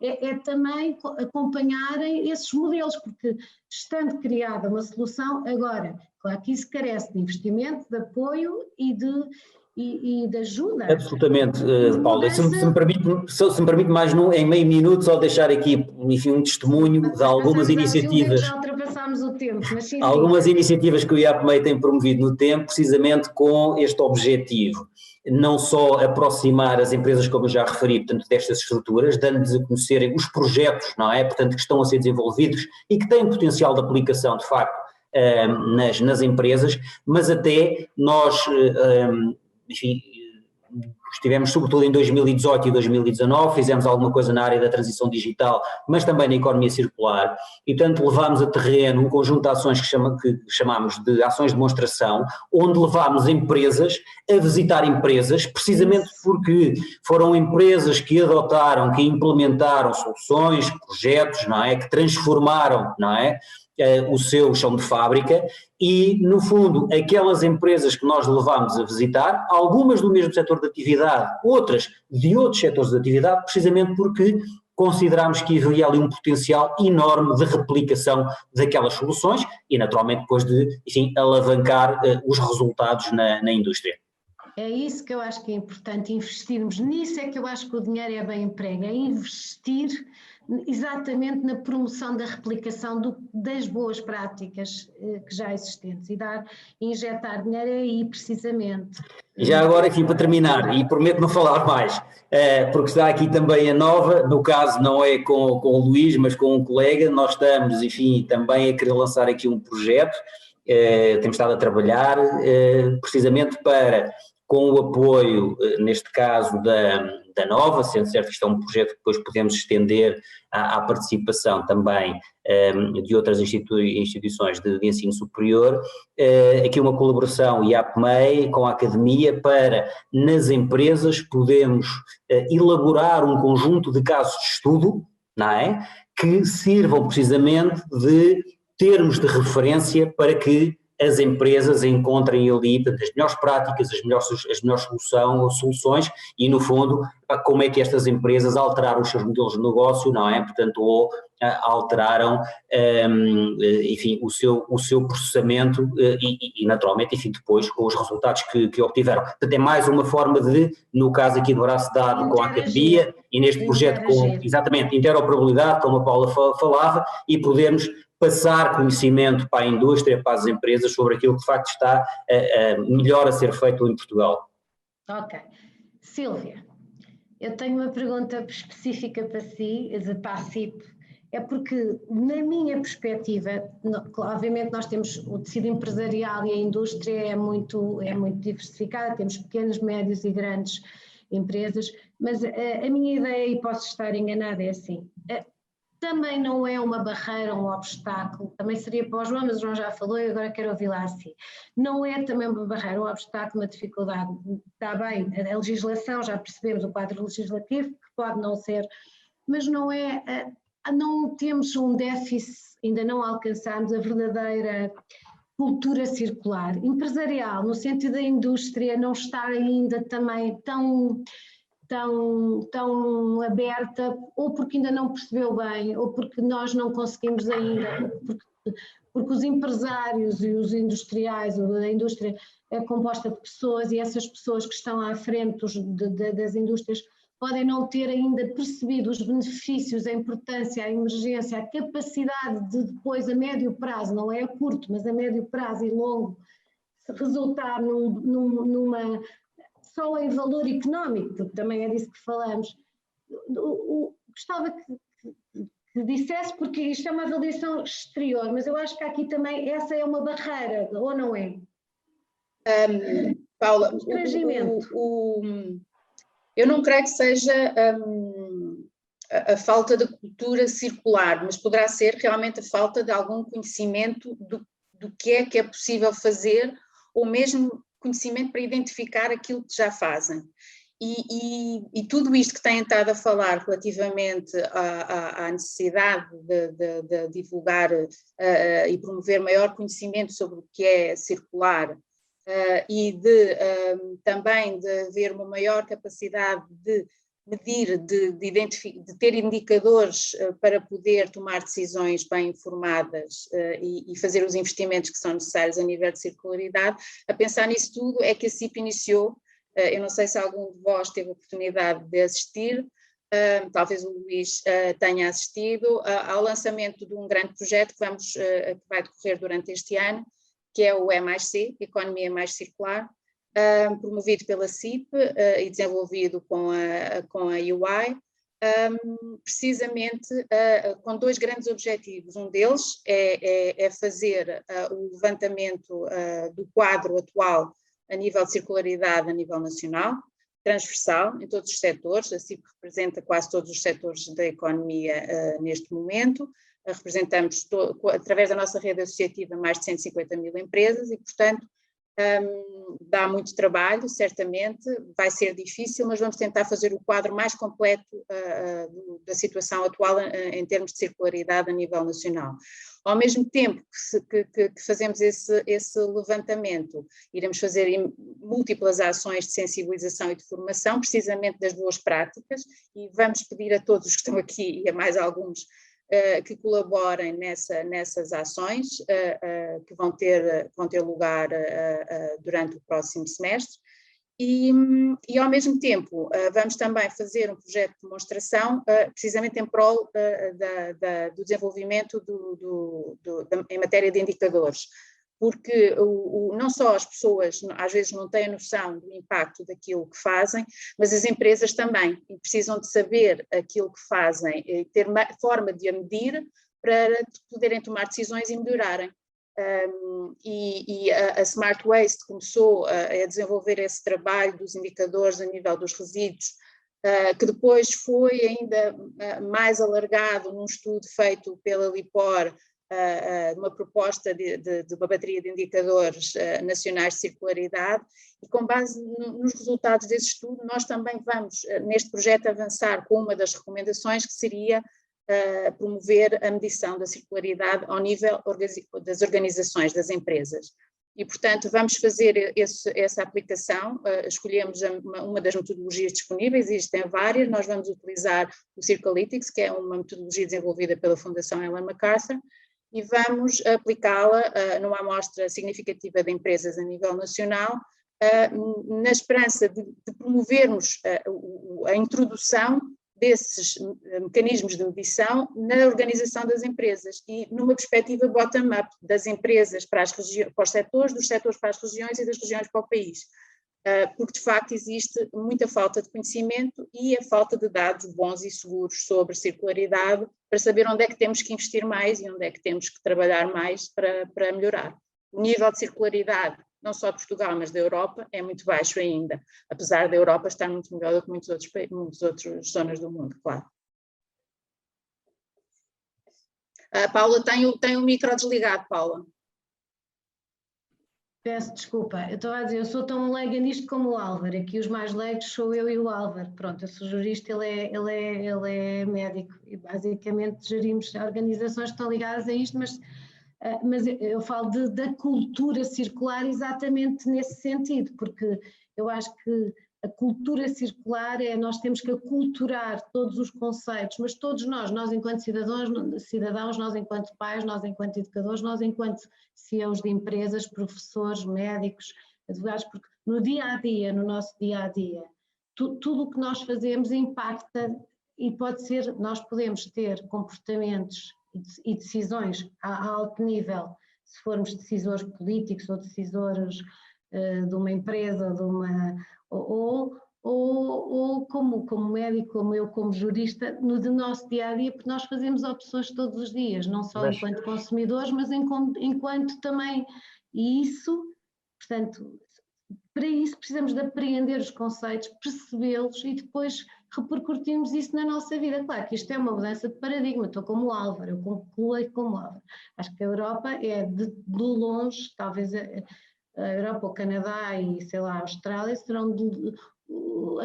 é também acompanharem esses modelos, porque estando criada uma solução, agora, claro que isso carece de investimento, de apoio e de ajuda. Absolutamente, Paula. Se me permite mais em meio minuto só deixar aqui, enfim, um testemunho de algumas iniciativas. Já ultrapassámos o tempo, mas sim. Algumas iniciativas que o IAPMEI tem promovido no tempo, precisamente com este objetivo. Não só aproximar as empresas, como eu já referi, portanto, destas estruturas, dando-lhes a conhecerem os projetos, não é? Portanto, que estão a ser desenvolvidos e que têm potencial de aplicação, de facto, nas empresas, mas até nós, enfim, estivemos sobretudo em 2018 e 2019, fizemos alguma coisa na área da transição digital, mas também na economia circular, e portanto levámos a terreno um conjunto de ações que chamámos de ações de demonstração, onde levámos empresas a visitar empresas, precisamente porque foram empresas que adotaram, que implementaram soluções, projetos, não é, que transformaram, não é, o seu chão de fábrica e, no fundo, aquelas empresas que nós levámos a visitar, algumas do mesmo setor de atividade, outras de outros setores de atividade, precisamente porque considerámos que havia ali um potencial enorme de replicação daquelas soluções e, naturalmente, depois de, enfim, alavancar os resultados na indústria. É isso que eu acho que é importante, investirmos nisso, é que eu acho que o dinheiro é bem emprego, é investir exatamente na promoção da replicação das boas práticas que já existentes e injetar dinheiro aí precisamente. E já agora aqui para terminar, e prometo não falar mais, porque está aqui também a Nova, no caso não é com o Luís, mas com um colega, nós estamos, enfim, também a querer lançar aqui um projeto, temos estado a trabalhar precisamente para, com o apoio, neste caso, da Nova, sendo certo que isto é um projeto que depois podemos estender à participação também de outras instituições de ensino superior, aqui uma colaboração IAPMEI com a Academia para, nas empresas, podermos elaborar um conjunto de casos de estudo, não é? Que sirvam precisamente de termos de referência para que as empresas encontrem ali as melhores práticas, as melhores soluções e, no fundo, como é que estas empresas alteraram os seus modelos de negócio, não é? Portanto, ou alteraram, enfim, o seu processamento e, naturalmente, enfim, depois com os resultados que obtiveram. Portanto, é mais uma forma de, no caso aqui do braço dado com a Academia e neste projeto com, exatamente, interoperabilidade, como a Paula falava, e podermos passar conhecimento para a indústria, para as empresas, sobre aquilo que de facto está melhor a ser feito em Portugal. Ok. Sílvia, eu tenho uma pergunta específica para si, para a CIP, é porque, na minha perspectiva, obviamente nós temos o tecido empresarial e a indústria é muito diversificada, temos pequenas, médias e grandes empresas, mas a minha ideia, e posso estar enganada, é assim, também não é uma barreira, um obstáculo, também seria para o João, mas o João já falou e agora quero ouvi-la assim. Não é também uma barreira, um obstáculo, uma dificuldade. Está bem, a legislação, já percebemos o quadro legislativo, que pode não ser, mas não é, não temos um déficit, ainda não alcançamos a verdadeira cultura circular, empresarial, no sentido da indústria não estar ainda também tão aberta, ou porque ainda não percebeu bem, ou porque nós não conseguimos ainda, porque os empresários e os industriais, a indústria é composta de pessoas e essas pessoas que estão à frente das indústrias podem não ter ainda percebido os benefícios, a importância, a emergência, a capacidade de depois a médio prazo, não é a curto, mas a médio prazo e longo, resultar numa só em valor económico, porque também é disso que falamos. Gostava que dissesse, porque isto é uma avaliação exterior, mas eu acho que aqui também essa é uma barreira, ou não é? Paula, eu não creio que seja a falta de cultura circular, mas poderá ser realmente a falta de algum conhecimento do que é possível fazer, ou mesmo conhecimento para identificar aquilo que já fazem. E tudo isto que têm estado a falar relativamente à necessidade de divulgar e promover maior conhecimento sobre o que é circular, e também de haver uma maior capacidade de medir, de ter indicadores para poder tomar decisões bem informadas e fazer os investimentos que são necessários a nível de circularidade. A pensar nisso tudo é que a CIP iniciou, eu não sei se algum de vós teve a oportunidade de assistir, talvez o Luís tenha assistido, ao lançamento de um grande projeto que vai decorrer durante este ano, que é o E+C, Economia Mais Circular, promovido pela CIP e desenvolvido com a UI, precisamente com dois grandes objetivos. Um deles é fazer o levantamento do quadro atual a nível de circularidade a nível nacional, transversal, em todos os setores. A CIP representa quase todos os setores da economia neste momento. Representamos, através da nossa rede associativa, mais de 150 mil empresas e, portanto, dá muito trabalho, certamente, vai ser difícil, mas vamos tentar fazer o quadro mais completo da situação atual em termos de circularidade a nível nacional. Ao mesmo tempo que fazemos esse levantamento, iremos fazer múltiplas ações de sensibilização e de formação, precisamente das boas práticas, e vamos pedir a todos os que estão aqui e a mais alguns que colaborem nessas ações que vão ter lugar durante o próximo semestre. E ao mesmo tempo vamos também fazer um projeto de demonstração precisamente em prol do desenvolvimento em matéria de indicadores, porque não só as pessoas às vezes não têm a noção do impacto daquilo que fazem, mas as empresas também precisam de saber aquilo que fazem e ter uma forma de a medir para poderem tomar decisões e melhorarem. A Smart Waste começou a desenvolver esse trabalho dos indicadores a nível dos resíduos, que depois foi ainda mais alargado num estudo feito pela LIPOR, uma proposta de uma bateria de indicadores nacionais de circularidade, e com base nos resultados desse estudo nós também vamos neste projeto avançar com uma das recomendações, que seria promover a medição da circularidade ao nível das organizações, das empresas. E, portanto, vamos fazer essa aplicação, escolhemos uma das metodologias disponíveis, existem várias, nós vamos utilizar o Circalytics, que é uma metodologia desenvolvida pela Fundação Ellen MacArthur, e vamos aplicá-la numa amostra significativa de empresas a nível nacional, na esperança de promovermos a introdução desses mecanismos de medição na organização das empresas e numa perspectiva bottom-up, das empresas para os setores, dos setores para as regiões e das regiões para o país. Porque de facto existe muita falta de conhecimento e a falta de dados bons e seguros sobre circularidade para saber onde é que temos que investir mais e onde é que temos que trabalhar mais para melhorar. O nível de circularidade, não só de Portugal, mas da Europa, é muito baixo ainda, apesar da Europa estar muito melhor do que muitas outras zonas do mundo, claro. Paula, tem o micro desligado, Paula. Peço desculpa, eu estava a dizer, eu sou tão leiga nisto como o Álvaro, aqui os mais leigos sou eu e o Álvaro, pronto, eu sou jurista, ele é médico e basicamente gerimos organizações que estão ligadas a isto, mas eu falo da cultura circular exatamente nesse sentido, porque eu acho que a cultura circular nós temos que aculturar todos os conceitos, mas todos nós enquanto cidadãos, nós enquanto pais, nós enquanto educadores, nós enquanto CEOs de empresas, professores, médicos, advogados, porque no dia-a-dia, no nosso dia-a-dia, tudo o que nós fazemos impacta e pode ser, nós podemos ter comportamentos e decisões a alto nível, se formos decisores políticos ou decisores de uma empresa, ou como médico, como eu, como jurista, no nosso dia-a-dia, porque nós fazemos opções todos os dias, não só enquanto consumidores, mas enquanto também, e isso, portanto, para isso precisamos de apreender os conceitos, percebê-los e depois repercutimos isso na nossa vida. Claro que isto é uma mudança de paradigma, estou como o Álvaro, eu concluo como Álvaro. Acho que a Europa é de longe, talvez a Europa, o Canadá e, sei lá, a Austrália serão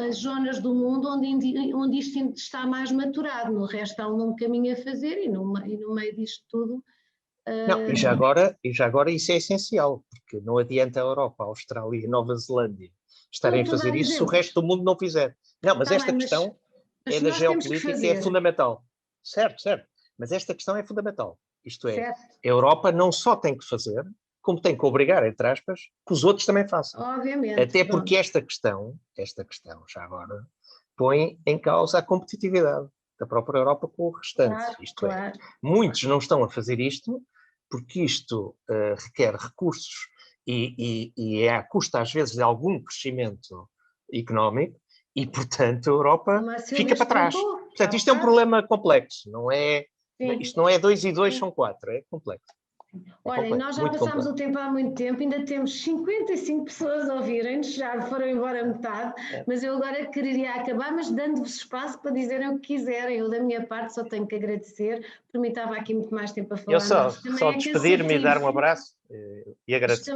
as zonas do mundo onde isto está mais maturado. No resto há um longo caminho a fazer e no meio disto tudo... Não, e já agora isso é essencial, porque não adianta a Europa, a Austrália e a Nova Zelândia estarem a fazer isso se o resto do mundo não fizer. Não, mas esta questão é da geopolítica e é fundamental. Certo, certo. Mas esta questão é fundamental. Isto é, certo. A Europa não só tem que fazer, como tem que obrigar, entre aspas, que os outros também façam. Obviamente. Até porque esta questão, já agora, põe em causa a competitividade da própria Europa com o restante. Claro, Isto claro. Muitos não estão a fazer isto porque isto requer recursos e é à custa, às vezes, de algum crescimento económico e, portanto, a Europa fica para trás. Portanto, isto é um problema complexo, não é? Sim. Isto não é 2 e 2 são 4, é complexo. Olha, nós já passámos o tempo há muito tempo, ainda temos 55 pessoas a ouvirem-nos, já foram embora metade, mas eu agora queria acabar, mas dando-vos espaço para dizerem o que quiserem. Eu, da minha parte, só tenho que agradecer, por mim estava aqui muito mais tempo a falar. Eu só despedir-me e dar um abraço e agradecer.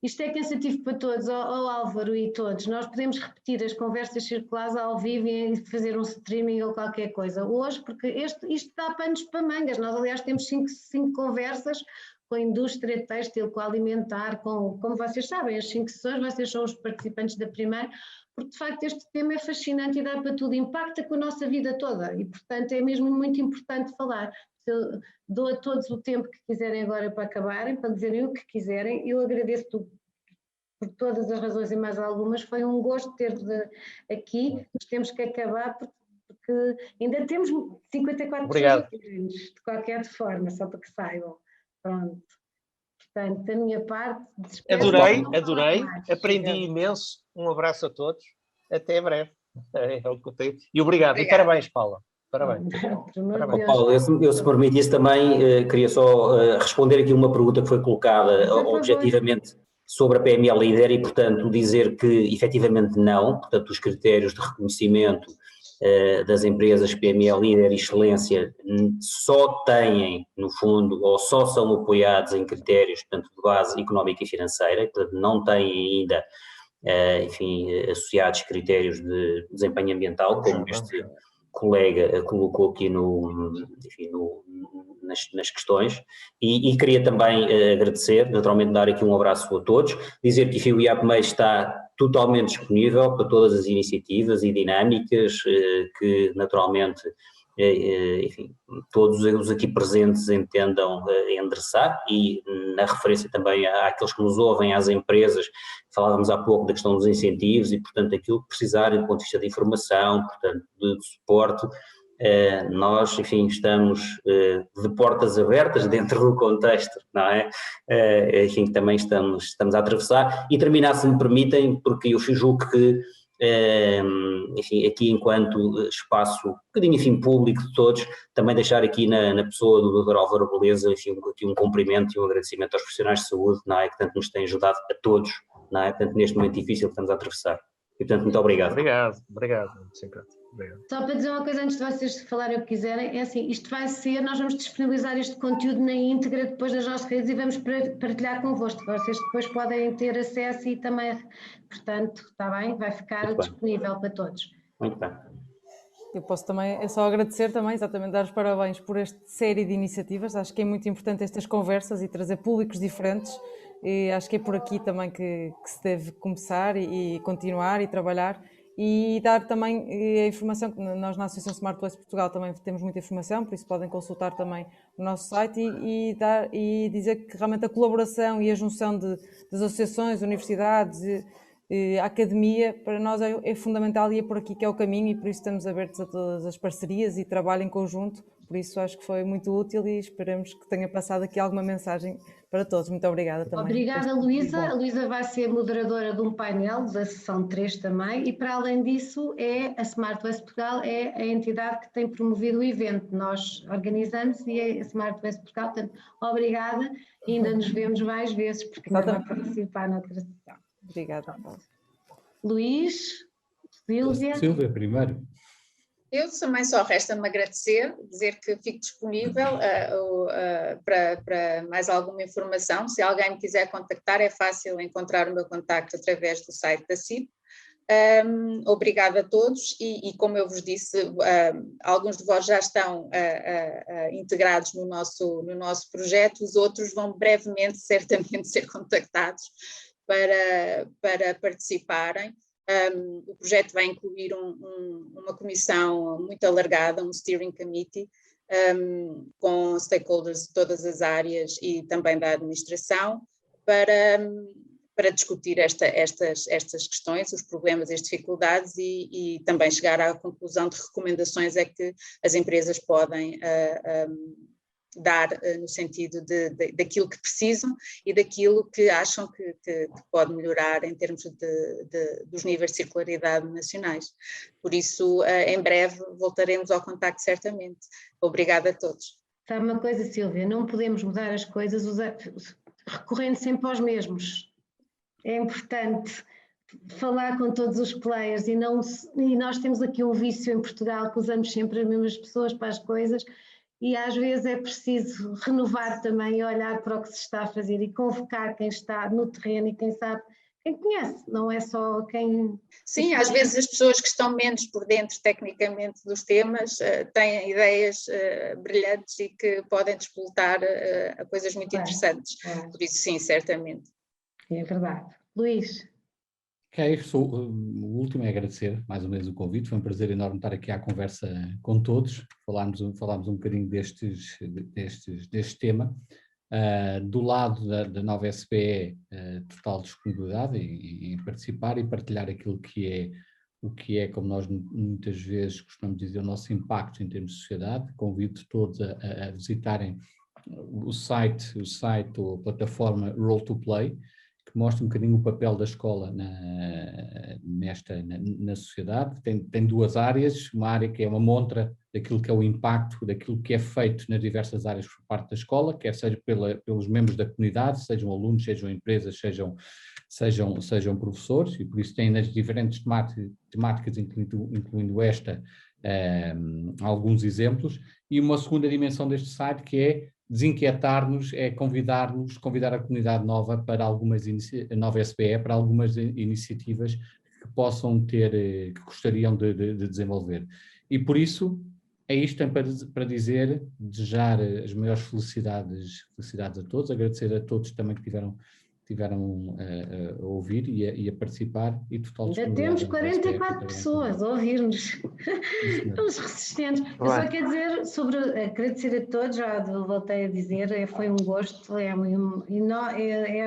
Isto é cansativo para todos, ao Álvaro e todos. Nós podemos repetir as conversas circulares ao vivo e fazer um streaming ou qualquer coisa. Hoje, porque isto dá panos para mangas. Nós, aliás, temos cinco conversas com a indústria têxtil, com a alimentar, como vocês sabem, as 5 sessões, vocês são os participantes da primeira, porque de facto este tema é fascinante e dá para tudo, impacta com a nossa vida toda e portanto é mesmo muito importante falar. Eu dou a todos o tempo que quiserem agora para acabarem, para dizerem o que quiserem. Eu agradeço por todas as razões e mais algumas, foi um gosto ter-vos aqui, mas temos que acabar porque ainda temos 54 pessoas de qualquer forma, só para que saibam. Pronto. Portanto, da minha parte, adorei, aprendi imenso. Um abraço a todos, até breve. É o que eu tenho. E obrigado. E parabéns, Paula. Parabéns. Parabéns. Paulo, eu se permitisse também, queria só responder aqui uma pergunta que foi colocada objetivamente sobre a PME Líder e, portanto, dizer que efetivamente não, portanto, os critérios de reconhecimento das empresas PME Líder e Excelência só têm, no fundo, ou só são apoiados em critérios, portanto, de base económica e financeira, portanto, não têm ainda, enfim, associados critérios de desempenho ambiental, como este colega colocou aqui nas questões, e queria também agradecer, naturalmente dar aqui um abraço a todos, dizer que a FIO-IAPMEI está totalmente disponível para todas as iniciativas e dinâmicas que naturalmente, enfim, todos os aqui presentes entendam endereçar e na referência também àqueles que nos ouvem, às empresas, falávamos há pouco da questão dos incentivos e, portanto, aquilo que precisarem do ponto de vista de informação, portanto, de suporte, nós, enfim, estamos de portas abertas dentro do contexto, não é? Enfim, também estamos a atravessar e terminar, se me permitem, porque eu julgo que, enfim, aqui enquanto espaço, um bocadinho, enfim, público de todos, também deixar aqui na pessoa do Dr. Álvaro Beleza, enfim, aqui um cumprimento e um agradecimento aos profissionais de saúde, não é? Que tanto nos têm ajudado a todos, não é? Portanto, neste momento difícil que estamos a atravessar. E, portanto, muito obrigado. Obrigado. Obrigado. Só para dizer uma coisa antes de vocês falarem o que quiserem, é assim, isto vai ser, nós vamos disponibilizar este conteúdo na íntegra depois das nossas redes e vamos partilhar convosco, vocês depois podem ter acesso e também, portanto, está bem? Vai ficar disponível para todos. Muito bem. Eu posso também, é só agradecer também, exatamente, dar os parabéns por esta série de iniciativas, acho que é muito importante estas conversas e trazer públicos diferentes e acho que é por aqui também que se deve começar e continuar e trabalhar e dar também a informação, que nós na Associação Smart Waste Portugal também temos muita informação, por isso podem consultar também o nosso site e dizer que realmente a colaboração e a junção das associações, universidades, a academia, para nós é fundamental e é por aqui que é o caminho e por isso estamos abertos a todas as parcerias e trabalho em conjunto, por isso acho que foi muito útil e esperamos que tenha passado aqui alguma mensagem para todos. Muito obrigada também. Obrigada, Luísa. A Luísa vai ser moderadora de um painel da sessão 3 também e para além disso a Smart Waste Portugal é a entidade que tem promovido o evento. Nós organizamos e é a Smart Waste Portugal, portanto, obrigada e ainda nos vemos mais vezes porque ainda vai participar noutra sessão. Obrigada. Luís, Sílvia. Sílvia primeiro. Eu também só resta-me agradecer, dizer que fico disponível para mais alguma informação. Se alguém me quiser contactar, é fácil encontrar o meu contacto através do site da CIP. Obrigada a todos e como eu vos disse, alguns de vós já estão integrados no nosso projeto, os outros vão brevemente, certamente, ser contactados para participarem. O projeto vai incluir uma comissão muito alargada, um steering committee, com stakeholders de todas as áreas e também da administração, para discutir estas questões, os problemas e as dificuldades e também chegar à conclusão de recomendações é que as empresas podem dar no sentido daquilo que precisam e daquilo que acham que pode melhorar em termos dos níveis de circularidade nacionais. Por isso, em breve, voltaremos ao contacto certamente. Obrigada a todos. Sabe uma coisa, Sílvia, não podemos mudar as coisas recorrendo sempre aos mesmos. É importante falar com todos os players e nós temos aqui um vício em Portugal que usamos sempre as mesmas pessoas para as coisas. E às vezes é preciso renovar também e olhar para o que se está a fazer e convocar quem está no terreno e quem sabe, quem conhece, não é só quem... Sim, às vezes as pessoas que estão menos por dentro tecnicamente dos temas têm ideias brilhantes e que podem despoltar a coisas muito interessantes. Por isso sim, certamente. É verdade. Luís? Ok, o último é agradecer mais uma vez o convite, foi um prazer enorme estar aqui à conversa com todos, falámos um bocadinho deste tema. Do lado da nova SPE, total disponibilidade em participar e partilhar aquilo que é, como nós muitas vezes costumamos dizer, o nosso impacto em termos de sociedade. Convido todos a visitarem o site ou a plataforma Roll to Play, que mostra um bocadinho o papel da escola na sociedade. Tem duas áreas, uma área que é uma montra daquilo que é o impacto, daquilo que é feito nas diversas áreas por parte da escola, quer seja pelos membros da comunidade, sejam alunos, sejam empresas, sejam professores, e por isso tem nas diferentes temáticas, incluindo esta, alguns exemplos. E uma segunda dimensão deste site que é desinquietar-nos, é convidar a comunidade nova para a nova SPE, para algumas iniciativas que possam ter, que gostariam de desenvolver. E por isso, é isto para dizer, desejar as maiores felicidades a todos, agradecer a todos também que tiveram a ouvir e a participar e total disponibilidade. Ainda temos 44 pessoas a ouvir-nos, os resistentes. Eu só quero dizer, agradecer a todos, já voltei a dizer, foi um gosto, é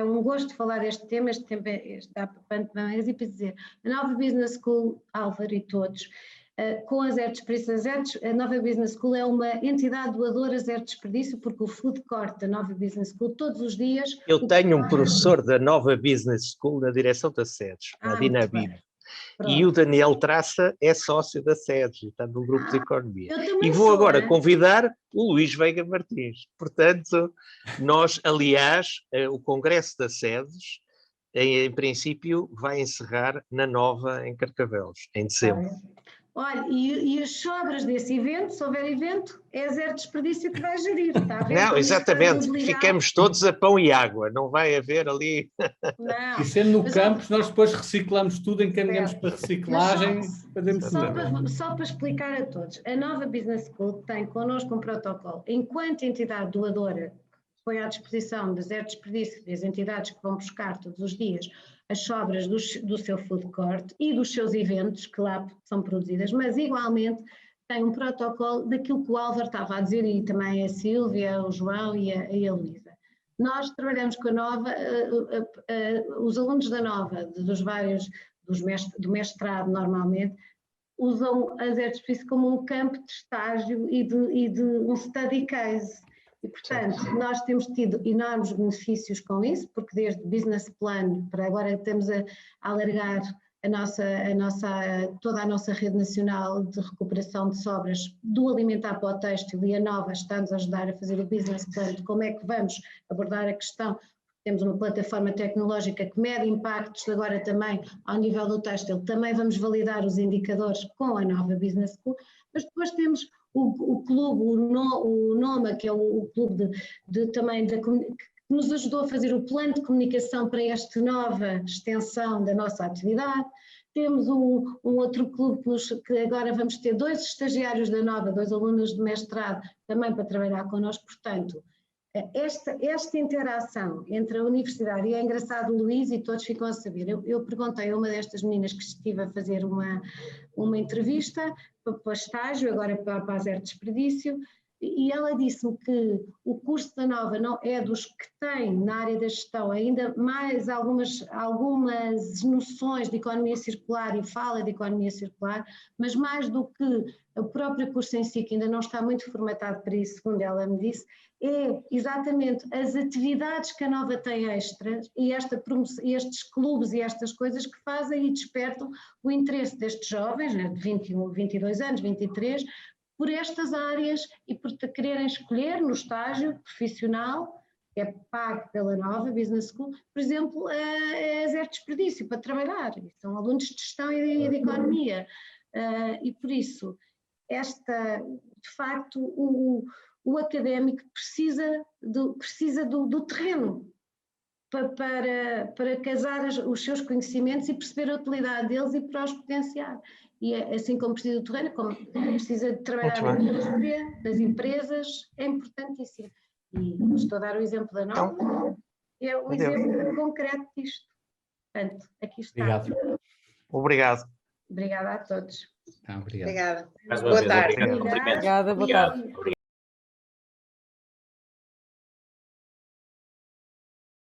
um gosto falar deste tema, este há quanto mais, e para dizer, a nova Business School, Álvaro e todos, com a Zero Desperdício, a Nova Business School é uma entidade doadora Zero Desperdício, porque o food court da Nova Business School, todos os dias... Eu tenho um professor da Nova Business School na direção da SEDES, na Dinabib. E o Daniel Traça é sócio da SEDES, está no grupo de economia. E vou agora convidar o Luís Veiga Martins. Portanto, nós, aliás, o congresso da SEDES, em princípio, vai encerrar na Nova, em Carcavelos, em dezembro. Olha, e as sobras desse evento, se houver evento, é Zero Desperdício que vai gerir, está a ver? Não, exatamente, ficamos todos a pão e água, não vai haver ali... Não. E sendo no campus, nós depois reciclamos tudo, encaminhamos para reciclagem, fazemos tudo. Só para explicar a todos, a Nova Business School tem connosco um protocolo, enquanto entidade doadora, põe à disposição de Zero Desperdício das entidades que vão buscar todos os dias as sobras do seu food court e dos seus eventos que lá são produzidas, mas igualmente tem um protocolo daquilo que o Álvaro estava a dizer e também a Sílvia, o João e a Luísa. Nós trabalhamos com a Nova, os alunos da Nova, do mestrado normalmente, usam a Zero Desperdício como um campo de estágio e de um study case. E, portanto, nós temos tido enormes benefícios com isso, porque desde business plan para agora estamos a alargar toda a nossa rede nacional de recuperação de sobras do alimentar para o têxtil, e a Nova está-nos a ajudar a fazer o business plan de como é que vamos abordar a questão. temos uma plataforma tecnológica que mede impactos agora também ao nível do têxtil, também vamos validar os indicadores com a nova Business School, mas depois temos o clube, o NOMA, que é o clube também que nos ajudou a fazer o plano de comunicação para esta nova extensão da nossa atividade. Temos um outro clube que agora vamos ter 2 estagiários da Nova, 2 alunos de mestrado também para trabalhar connosco. Portanto, esta interação entre a universidade, e é engraçado, o Luís e todos ficam a saber, eu perguntei a uma destas meninas que estive a fazer uma entrevista para estágio, agora para a Zero Desperdício, e ela disse-me que o curso da Nova não é dos que tem na área da gestão ainda mais algumas noções de economia circular e fala de economia circular, mas mais do que o próprio curso em si, que ainda não está muito formatado para isso, segundo ela me disse, é exatamente as atividades que a Nova tem extras e estes clubes e estas coisas que fazem e despertam o interesse destes jovens, né, de 21, 22 anos, 23, por estas áreas e por quererem escolher no estágio profissional, que é pago pela Nova Business School, por exemplo, a Zero Desperdício para trabalhar. São alunos de gestão e de economia. E por isso, de facto, o académico precisa do terreno para casar os seus conhecimentos e perceber a utilidade deles e para os potenciar. E assim como precisa do terreno, como precisa de trabalhar na indústria, das empresas, é importantíssimo. E estou a dar o exemplo da Nova, é o exemplo concreto disto. Portanto, aqui está. Obrigado. Obrigada a todos. Obrigado. Obrigada. Mais uma Boa vez, tarde. obrigado. Obrigada, boa tarde. Obrigado.